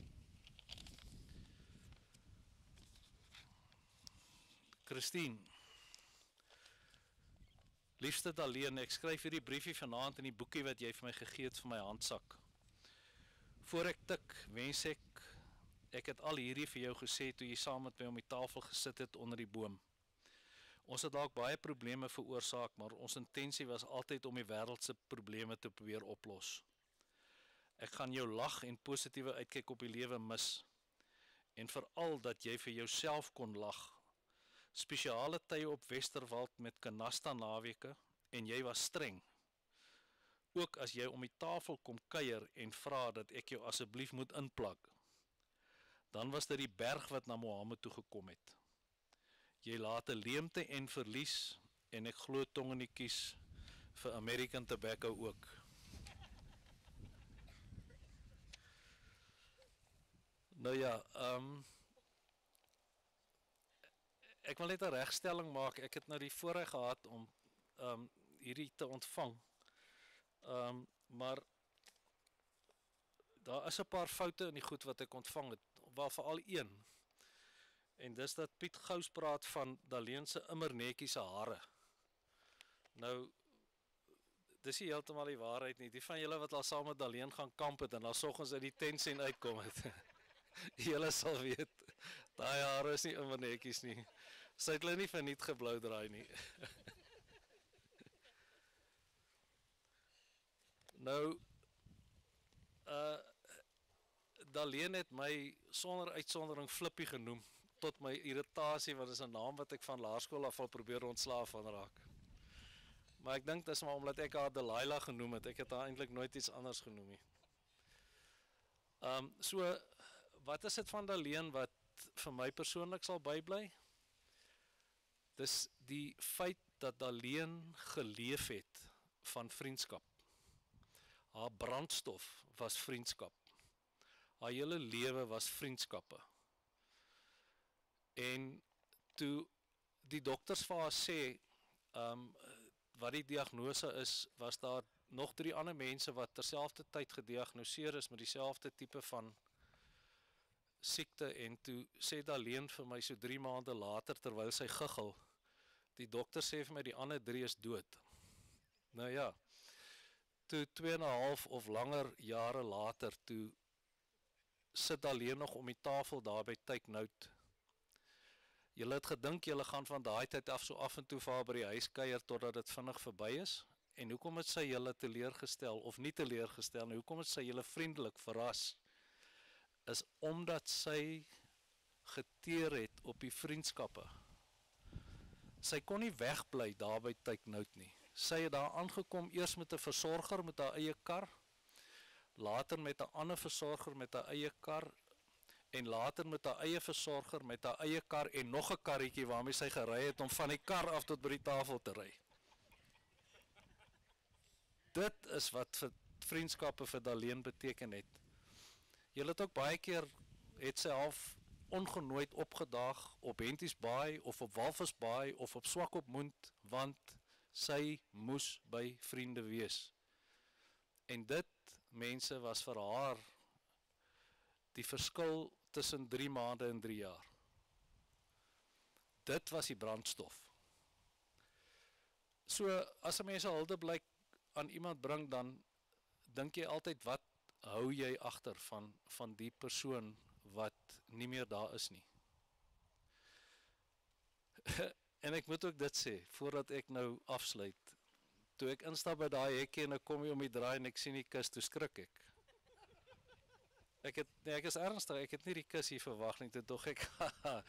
Christine. Liefste Daleen, ek skryf hierdie briefie vanaand in die boekie wat jy vir my gegee het vir my handsak. Voor ek tik, wens ek het al hierdie vir jou gesê toe jy saam met my om die tafel gesit het onder die boom. Ons het dalk baie probleme veroorsaak, maar ons intensie was altyd om die wêreld se probleme te probeer oplos. Ek gaan jou lag en positiewe uitkyk op die lewe mis. En veral dat jy vir jouself kon lag. Spesiale tye op Westerwald met Kanasta naweke en jy was streng. Ook as jy om die tafel kom kuier en vra dat ek jou asseblief moet inplak. Dan was dit die berg wat na Mohammed toe gekom het. Jy laat 'n leemte en verlies en ek glo tong in die kies vir American Tobacco ook. Nou ja, ek wil net 'n regstelling maak. Ek het nou die voorreg gehad om hierdie te ontvang. Maar daar is 'n paar foute in die goed wat ek ontvang het, wel veral een. En dis dat Piet Gous praat van Daleen se immer netjies se hare. Nou dis nie heeltemal die waarheid nie. Die van julle wat al saam met Daleen gaan kamp het en dan soggens uit die tent uitkom het. Julle sal weet, daai hare is nie immer netjies nie. Sy het hulle nie verniet geblou draai nie. Nou, Daleen het my sonder uitsondering Flippie genoem, tot my irritasie, want dit is 'n naam wat ek van laerskool af al probeer ontslaaf van raak. Maar ek dink dit is maar omdat ek haar Delilah genoem het, ek het haar eintlik nooit iets anders genoem nie. So, wat is dit van Daleen wat vir my persoonlik sal bybly? Dis die feit dat Daleen geleef het van vriendskap. Haar brandstof was vriendskap. Haar hele lewe was vriendskappe. En toe die dokters vir haar sê, wat die diagnose is, was daar nog 3 ander mense wat terselfdertyd gediagnoseer is met dieselfde tipe van siekte, en toe sê Daleen vir my so 3 maande later, terwyl sy giggel, die dokter sê vir my die ander 3 is dood. Nou ja, toe 2,5 of langer jare later, toe sit Daleen nog om die tafel daar by Take Note. Julle het gedink, julle gaan van daai tyd af so af en toe vir haar by die huis kuier totdat dit vinnig verby is. En hoekom het sy julle teleurgestel, of nie teleurgestel, en hoekom het sy julle vriendelik verras, is omdat sy geteer het op die vriendskappe. Sy kon nie wegbly daar by Take Note nie. Sy het daar aangekom eers met 'n versorger met haar eie kar, later met 'n ander versorger met haar eie kar, en later met haar eie versorger met haar eie kar en nog 'n karretjie waarmee sy gery het om van die kar af tot by die tafel te ry. Dit is wat vir vriendskappe vir Daleen beteken het. Julle het ook baie keer, het sy half ongenooid opgedaag op Henties Baai of op Walvis Baai of op Swakopmund, want sy moes by vriende wees. En dit, mense, was vir haar die verskil tussen 3 maande en 3 jaar. Dit was die brandstof. So, as 'n mens 'n huldeblyk aan iemand bring, dan dink jy altyd, wat hou jy agter van die persoon wat nie meer daar is nie. En ek moet ook dit sê, voordat ek nou afsluit, toe ek instap by daai hekkie en ek kom hier om die draai en ek sien die kus, toe skrik ek. Ek is ernstig, ek het nie die kus hier verwag nie, toe dog ek, haha,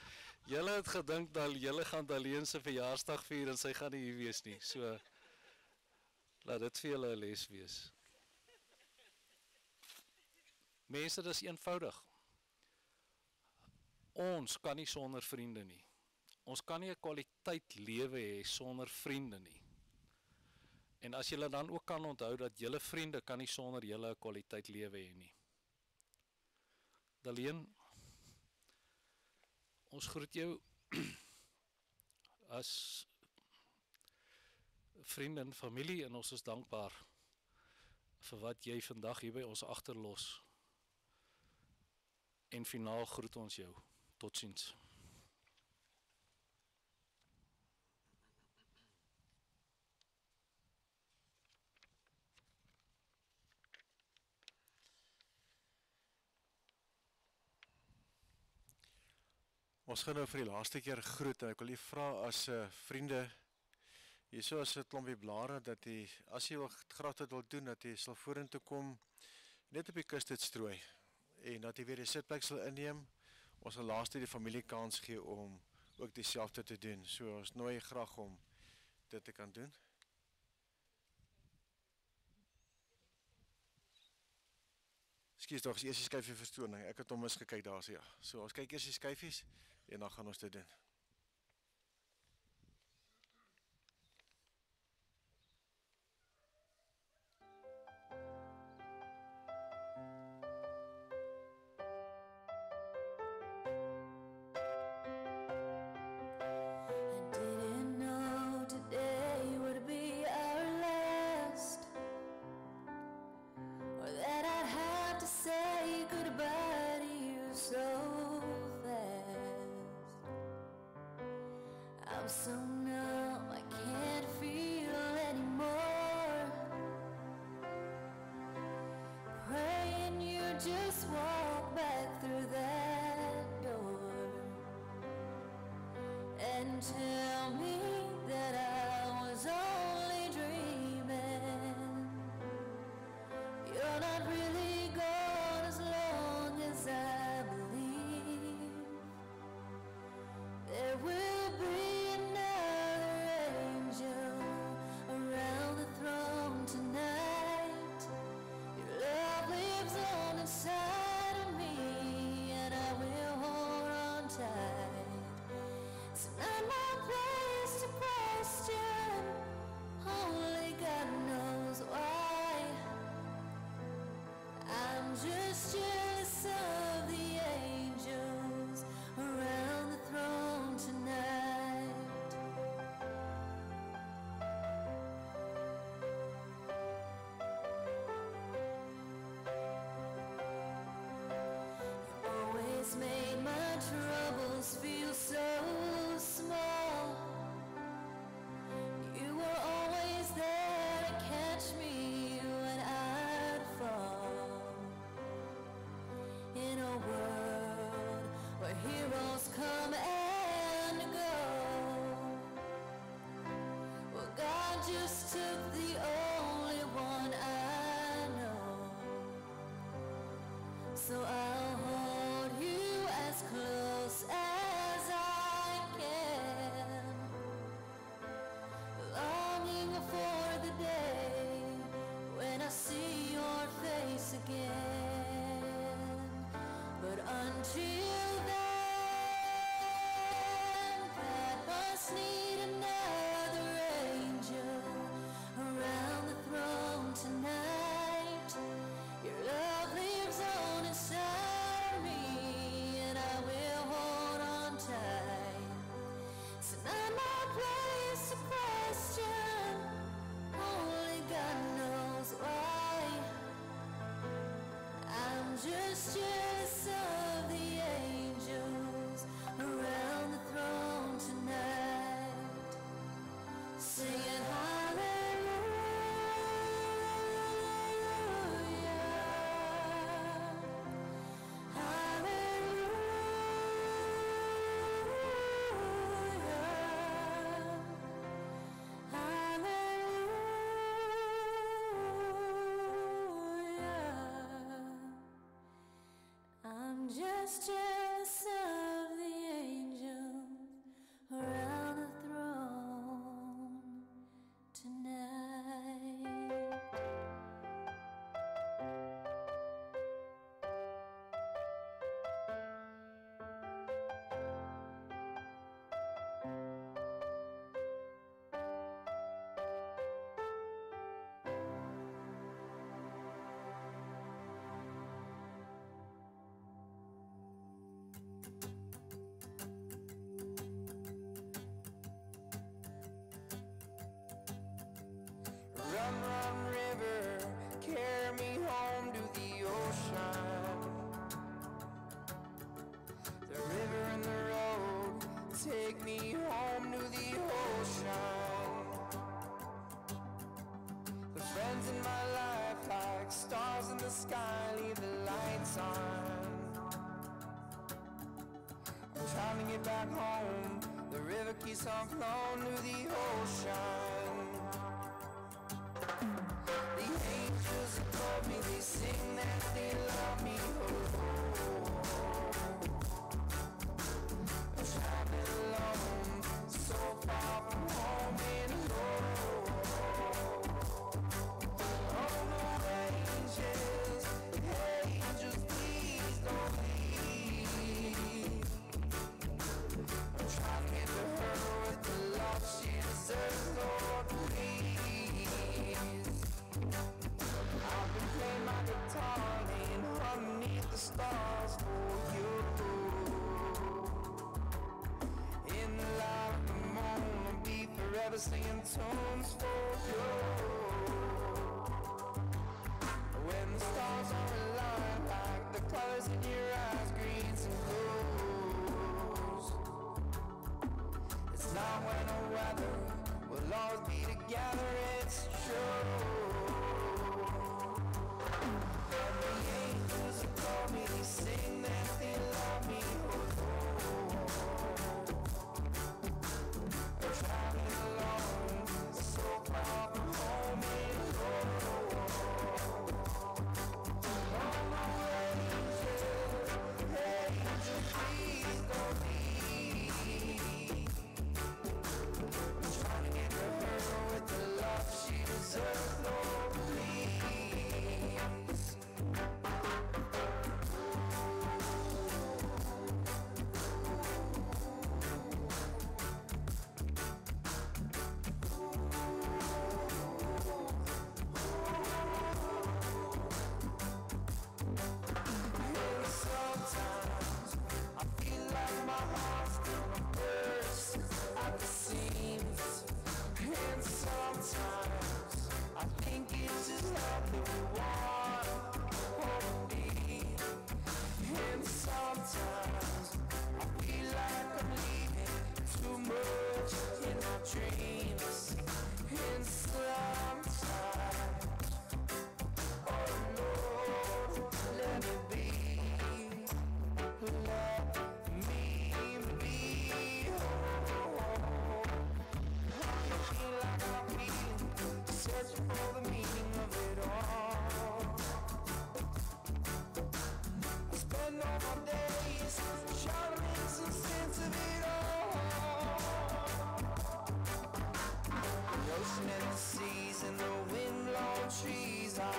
julle het gedink dat julle gaan Daleen se verjaarsdag vier en sy gaan nie hier wees nie, so, laat dit vir julle 'n les wees. Mense, dis eenvoudig. Ons kan nie sonder vriende nie. Ons kan nie 'n kwaliteit lewe hê sonder vriende nie. En as julle dan ook kan onthou dat julle vriende kan nie sonder julle 'n kwaliteit lewe hê nie. Daleen, ons groet jou as vriende en familie, en ons is dankbaar vir wat jy vandag hier by ons agterlos. En finaal groet ons jou. Totsiens. Ons gaan nou vir die laaste keer groet, en ek wil jy vra as vriende, hierso is 'n klompie blare, dat jy, as jy graag dit wil doen, dat jy sal vorentoe kom, net op die kus dit strooi, en dat jy weer die sitplek sal inneem. Ons sal laaste die familie kans gee om ook dieselfde te doen. So ons nooi graag om dit te kan doen. Ekskuus tog, eers die skyfie verstoring. Ek het hom misgekyk daar, so ja. So ons kyk eers die skyfies en dan gaan ons dit doen. I'm so numb, I can't feel anymore. Praying you just walk back through that door and tell me that I was only dreaming. You're not really gone as long as I believe. There will be inside of me, and I will hold on tight. It's not my place to question, only God knows why. I'm just jealous of the angels around the throne tonight. It's made my troubles feel so small. You were always there to catch me when I'd fall. In a world where heroes come and go, well, God just took the only one I know. So I'll hold you as close as I can, longing for the day when I see your face again. But until then, God must need another angel around the throne tonight. Your love lives on inside me, and I will hold on tight. It's not my place to question, only God knows why. I'm just jealous of the angels around the throne tonight, singing I'm just jealous of the angels around the throne tonight. Run, run, river, carry me home to the ocean. The river and the road take me home to the ocean. The friends in my life, like stars in the sky, leave the lights on. I'm trying to get back home. The river keeps on flowing to the ocean. The angels above me, they sing that they love me. I'm traveling alone, so far from home and alone. Oh no, angels, please don't leave. I'm trying to get to her with the love she deserves, Lord, please. I've been playing my guitar, laying underneath the stars for you. In the light of the moon, I'll be forever singing tunes for you. When the stars are aligned, like the colors in your eyes, greens and blues. It's not when the weather will always be together, it's true. And the angels above me, they sing that they love me. I'm traveling alone, so far from home and alone. Oh no, angels, please don't leave. I'm trying to get to her with the love she deserves.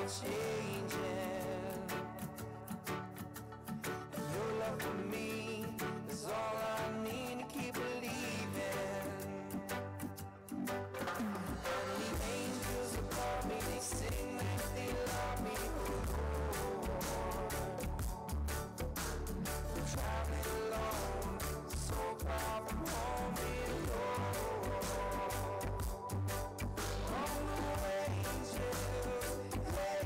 changing. And your love for me is all I need to keep believing. And the angels above me, they sing like they love me. I'm traveling alone, so far from home, dear Lord. Oh,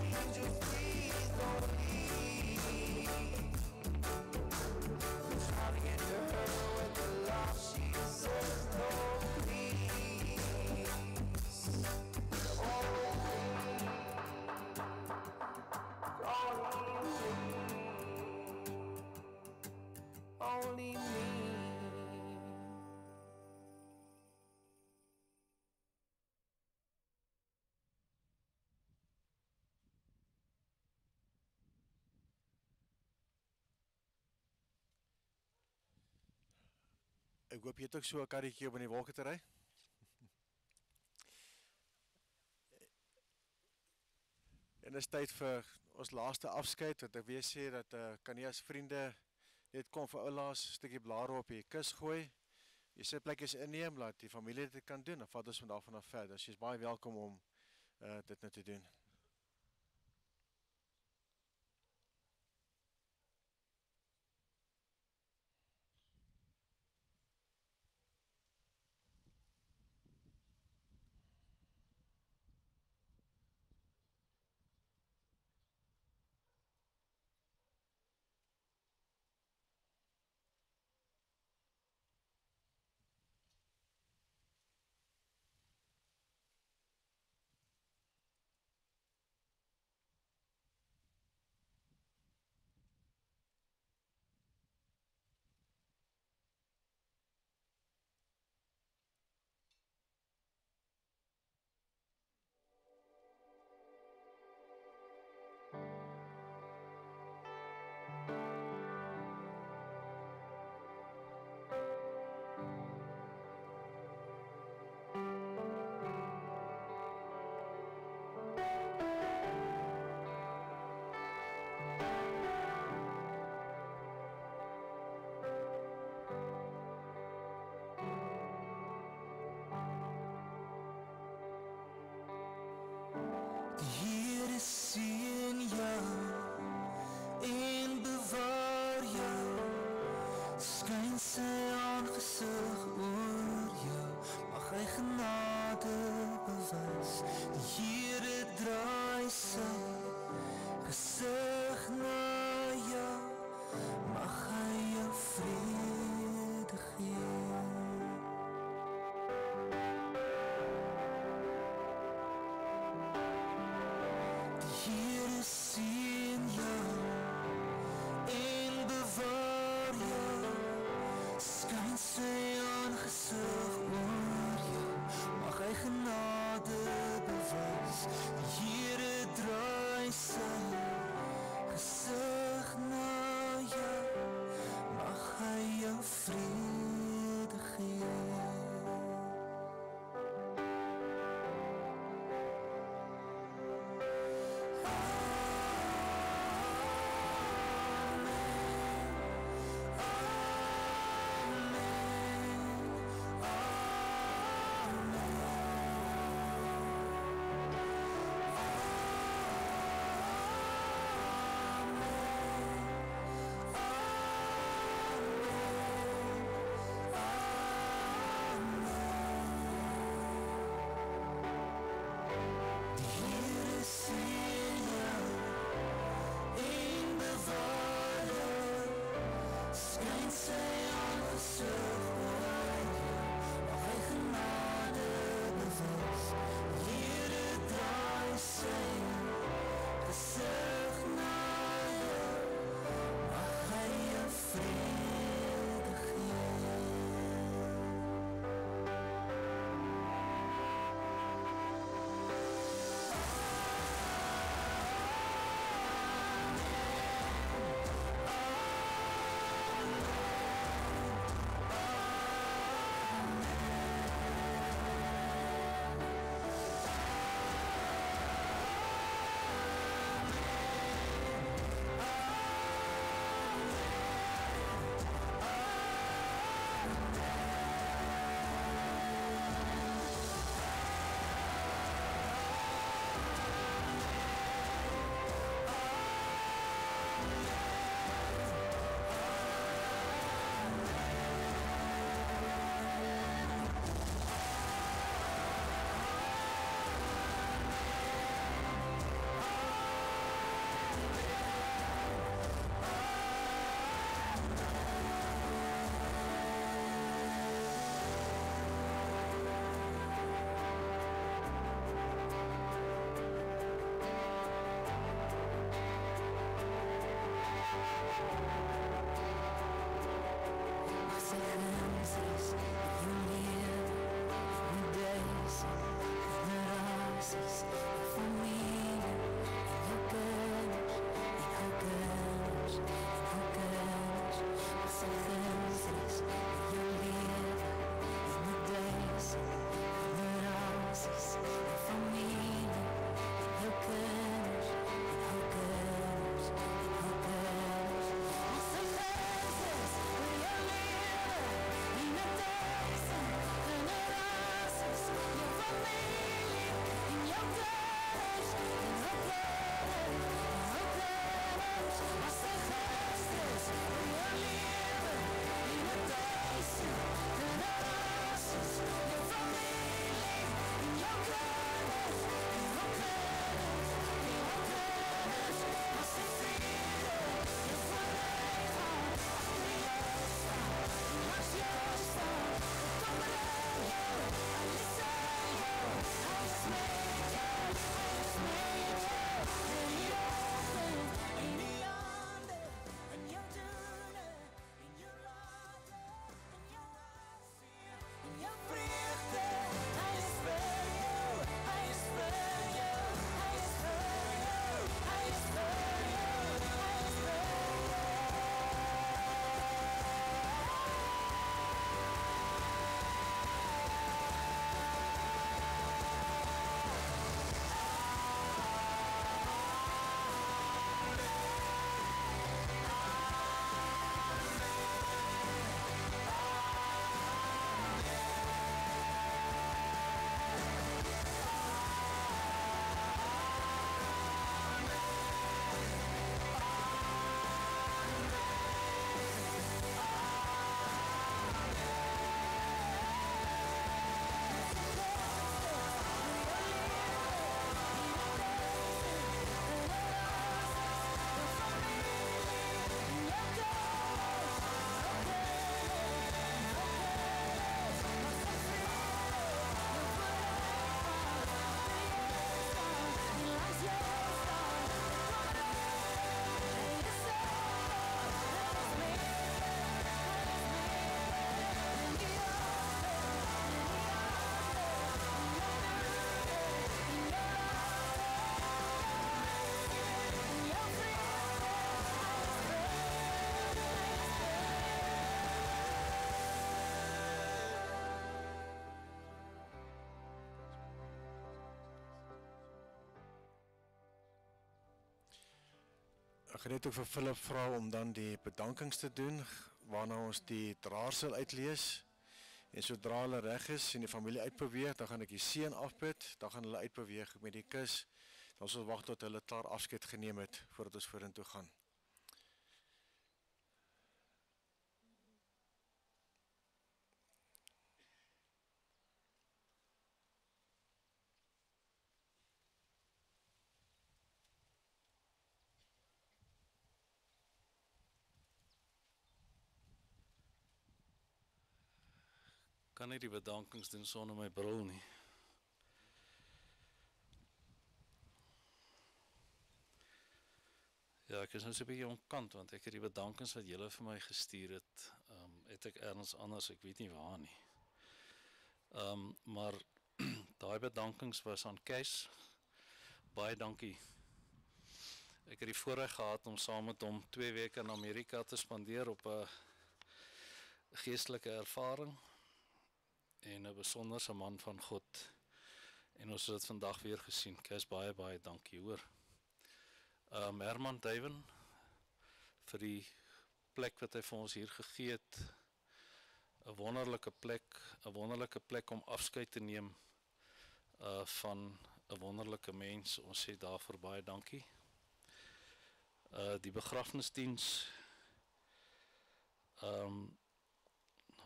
angels, please don't leave. I'm trying to get to her with the love she deserves, Lord, please. Only me. Ek hoop jy het ook so 'n karretjie om in die wolke te ry. En dis tyd vir ons laaste afskeid, wat ek weer sê dat kan nie as vriende net kom vir ou laas stukkie blare op die kus gooi. Jy sitplekkies inneem, laat die familie dit kan doen, dan vat ons van daarvan af verder. So jy is baie welkom om dit nou te doen. Die Here sien jou en bewaar jou, skyn sy aangesig oor jou, mag hy genade bewys. Die Here draai sy gesig na jou, mag hy jou vrede gee. Here sien jou en bewaar jou, skyn sy aangesig oor jou, mag hy genade bewys. Die Here draai sy Ek gaan net ook vir Philip vra om dan die bedankings te doen, waarna ons die draarsel uitlees. En sodra hulle reg is en die familie uitbeweeg, dan gaan ek die seën afbid, dan gaan hulle uitbeweeg met die kus. Dan sal ons wag tot hulle klaar afskeid geneem het voordat ons vorentoe gaan. Kan nie die bedankings doen sonder my bril nie. Ja, ek is nou so 'n bietjie omkant want ek het die bedankings wat julle vir my gestuur het ek ergens anders, ek weet nie waar nie. Maar daai bedankings was aan Kees. Baie dankie. Ek het die voorreg gehad om saam met hom 2 weke in Amerika te spandeer op 'n geestelike ervaring en 'n besonderse man van God. En ons het dit vandag weer gesien. Kees, baie baie dankie, hoor. Herman Duiven vir die plek wat hy vir ons hier gegee het. 'n wonderlike plek om afskeid te neem van 'n wonderlike mens. Ons sê daarvoor baie dankie. Die begrafnisdiens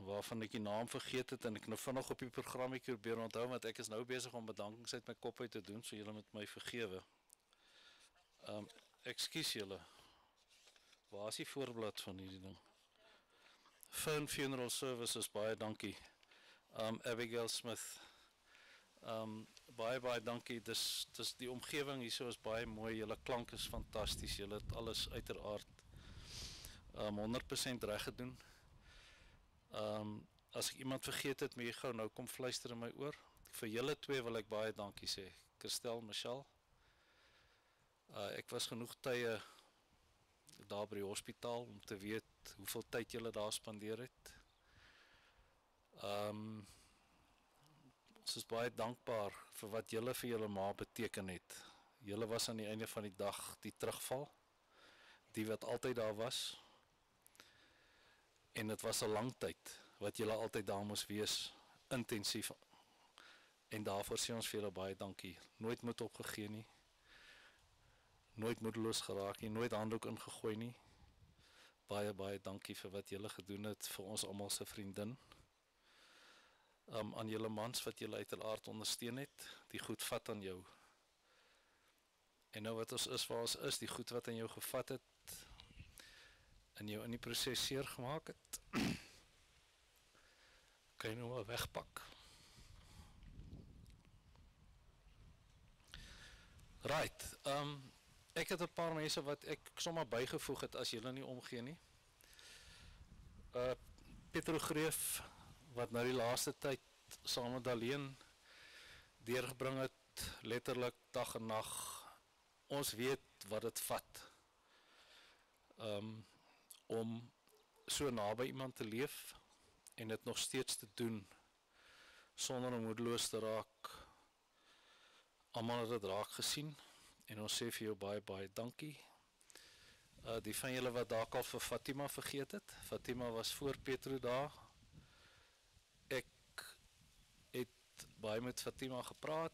waarvan ek die naam vergeet het en ek nou vinnig op die programmetjie probeer onthou want ek is nou besig om bedankings uit my kop uit te doen, so julle moet my vergewe. Ekskuus julle. Waar is die voorblad van hierdie ding? Fern Funeral Services, baie dankie. Abigail Smith. Baie dankie. Dis die omgewing hierso is baie mooi. Julle klank is fantasties. Julle het alles uiteraard 100% reg gedoen. As ek iemand vergeet het, moet jy gou nou kom fluister in my oor. Vir julle 2 wil ek baie dankie sê. Christel, Michelle. Ek was genoeg tye daar by die hospitaal om te weet hoeveel tyd julle daar spandeer het. Ons is baie dankbaar vir wat julle vir julle ma beteken het. Julle was aan die einde van die dag die terugval, die wat altyd daar was. En dit was 'n lang tyd wat julle altyd daar moes wees, intensief. En daarvoor sê ons vir julle baie dankie. Nooit moed opgegee nie. Nooit moedeloos geraak nie, nooit handdoek ingegooi nie. Baie dankie vir wat julle gedoen het vir ons almal se vriendin. Aan julle mans wat julle uiteraard ondersteun het, die goed vat aan jou. En nou wat ons is waar ons is, die goed wat aan jou gevat het, en jou in die proses seer gemaak het, kan jy nou maar wegpak. Right, ek het 'n paar mense wat ek sommer bygevoeg het as julle nie omgee nie. Petro Greef, wat nou die laaste tyd saam met Daleen deurgebring het, letterlik dag en nag. Ons weet wat dit vat om so naby iemand te leef en dit nog steeds te doen sonder om moedeloos te raak. Almal het dit raak gesien en ons sê vir jou baie dankie. Die van julle wat dalk al vir Fatima vergeet het. Fatima was voor Petro daar. Ek het baie met Fatima gepraat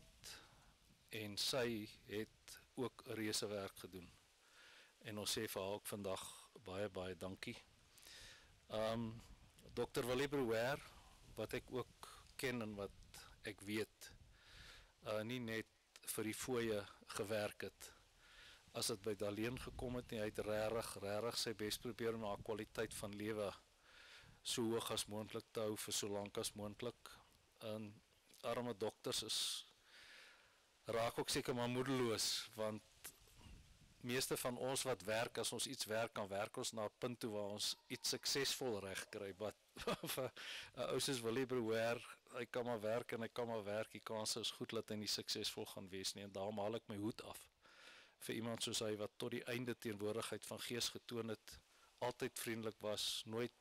en sy het ook 'n reuse werk gedoen. En ons sê vir haar ook vandag baie dankie. Dr. Willie Brouwer, wat ek ook ken en wat ek weet, nie net vir die fooie gewerk het, as dit by Daleen gekom het nie, hy het regtig sy bes probeer om haar kwaliteit van lewe so hoog as moontlik te hou vir so lank as moontlik. Arme dokters raak ook seker maar moedeloos, want meeste van ons wat werk, as ons iets werk, kan werk ons na 'n punt toe waar ons iets suksesvol reg kry, wat vir 'n ou soos Willie Brouwer, hy kan maar werk en hy kan maar werk, die kans is goed dat hy nie suksesvol gaan wees nie, en daarom haal ek my hoed af vir iemand soos hy, wat tot die einde teenwoordigheid van gees getoon het, altyd vriendelik was, nooit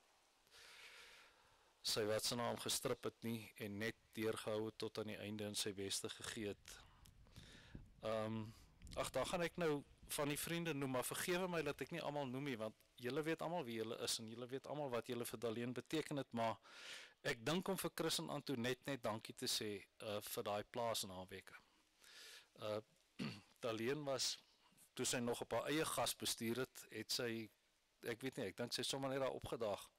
sy wat sy naam gestrip het nie, en net deurgehou het tot aan die einde en sy beste gegee het. Daar gaan ek nou van die vriende noem, maar vergewe my dat ek nie almal noem nie, want julle weet almal wie julle is en julle weet almal wat julle vir Daleen beteken het, maar ek dink om vir Chris en Antoinette net dankie te sê vir daai plaasnaweke. Daleen was, toe sy nog op haar eie gas bestuur het sy, ek weet nie, ek dink sy sommer net daar opgedaag,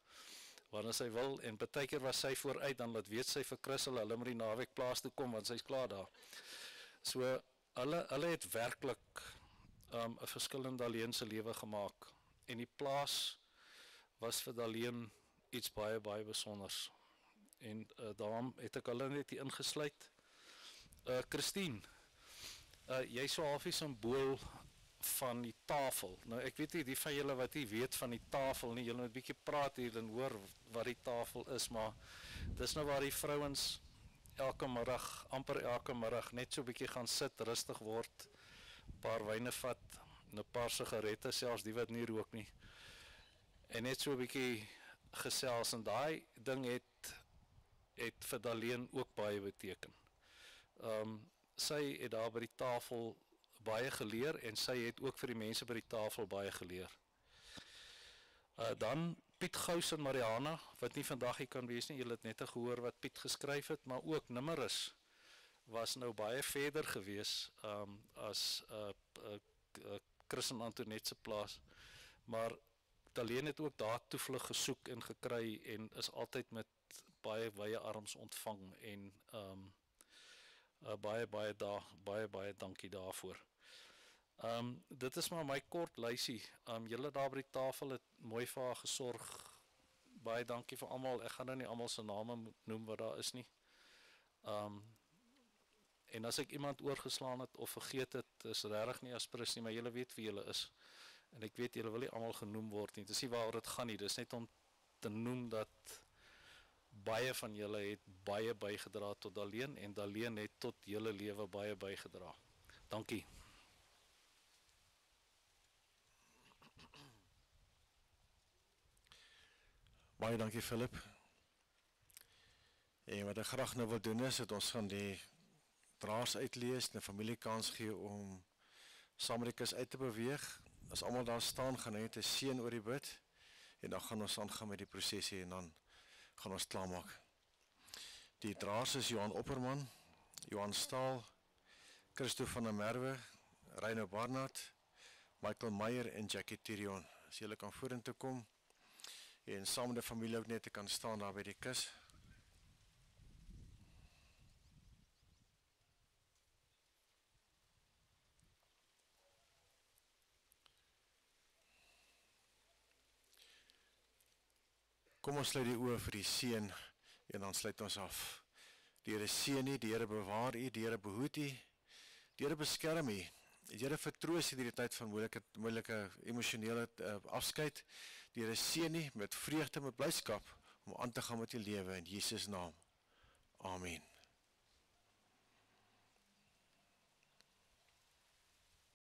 wanneer sy wil, en partykeer was sy vooruit, dan laat weet sy vir Chris, hulle moet die naweek plaas toe kom, want sy's klaar daar. So, hulle het werklik 'n verskil in Daleen se lewe gemaak, en die plaas was vir Daleen iets baie, baie besonders, en daarom het ek hulle net hier ingesluit. Christine, jy is so half die simbool van die tafel. Nou ek weet nie, die van julle wat nie weet van die tafel nie, julle moet 'n bietjie praat hier en hoor wat die tafel is, maar dis nou waar die vrouens elke middag, amper elke middag, net so 'n bietjie gaan sit, rustig word, paar wyne vat, 'n paar sigarette, selfs die wat nie rook nie, en net so 'n bietjie gesels, en daai ding het vir Daleen ook baie beteken. Sy het daar by die tafel baie geleer, en sy het ook vir die mense by die tafel baie geleer. Dan Piet Gous en Mariana, wat nie vandag hier kan wees nie, julle het net gehoor wat Piet geskryf het, maar ook Nimmerus was nou baie verder gewees as Chris en Antoinette se plaas, maar Daleen het ook daar toevlug gesoek en gekry, en is altyd met baie wye arms ontvang, en baie dankie daarvoor. Dit is maar my kort lysie. Julle daar by die tafel het mooi vir haar gesorg. Baie dankie vir almal. Ek gaan nou nie almal se name noem wat daar is nie. En as ek iemand oorgeslaan het of vergeet het, is regtig nie aspres nie, maar julle weet wie julle is. En ek weet julle wil nie almal genoem word nie. Dis nie waaroor dit gaan nie. Dis net om te noem dat baie van julle het baie bygedra tot Daleen, en Daleen het tot julle lewe baie bygedra. Dankie. Baie dankie Philip. En wat ek graag nou wil doen is, dat ons gaan die draers uitlees, en 'n familiekans gee om saam met die kus uit te beweeg. As almal daar staan, gaan net 'n seën oor die bid, en dan gaan ons aangaan met die prosesie, en dan gaan ons klaarmaak. Die draers is Johan Opperman, Johan Staal, Christo van der Merwe, Reino Barnard, Michael Meyer en Jackie Tirion. As julle kan vorentoe kom, en saam met die familie ook net te kan staan daar by die kus. Kom ons sluit die oë vir die seën, en dan sluit ons af. Die Here seën u, die Here bewaar u, die Here behoed u, die Here beskerm u, die Here vertroos u deur die tyd van moeilike emosionele afskeid. Die Here seën u met vreugde, met blydskap, om aan te gaan met u lewe in Jesus naam. Amen.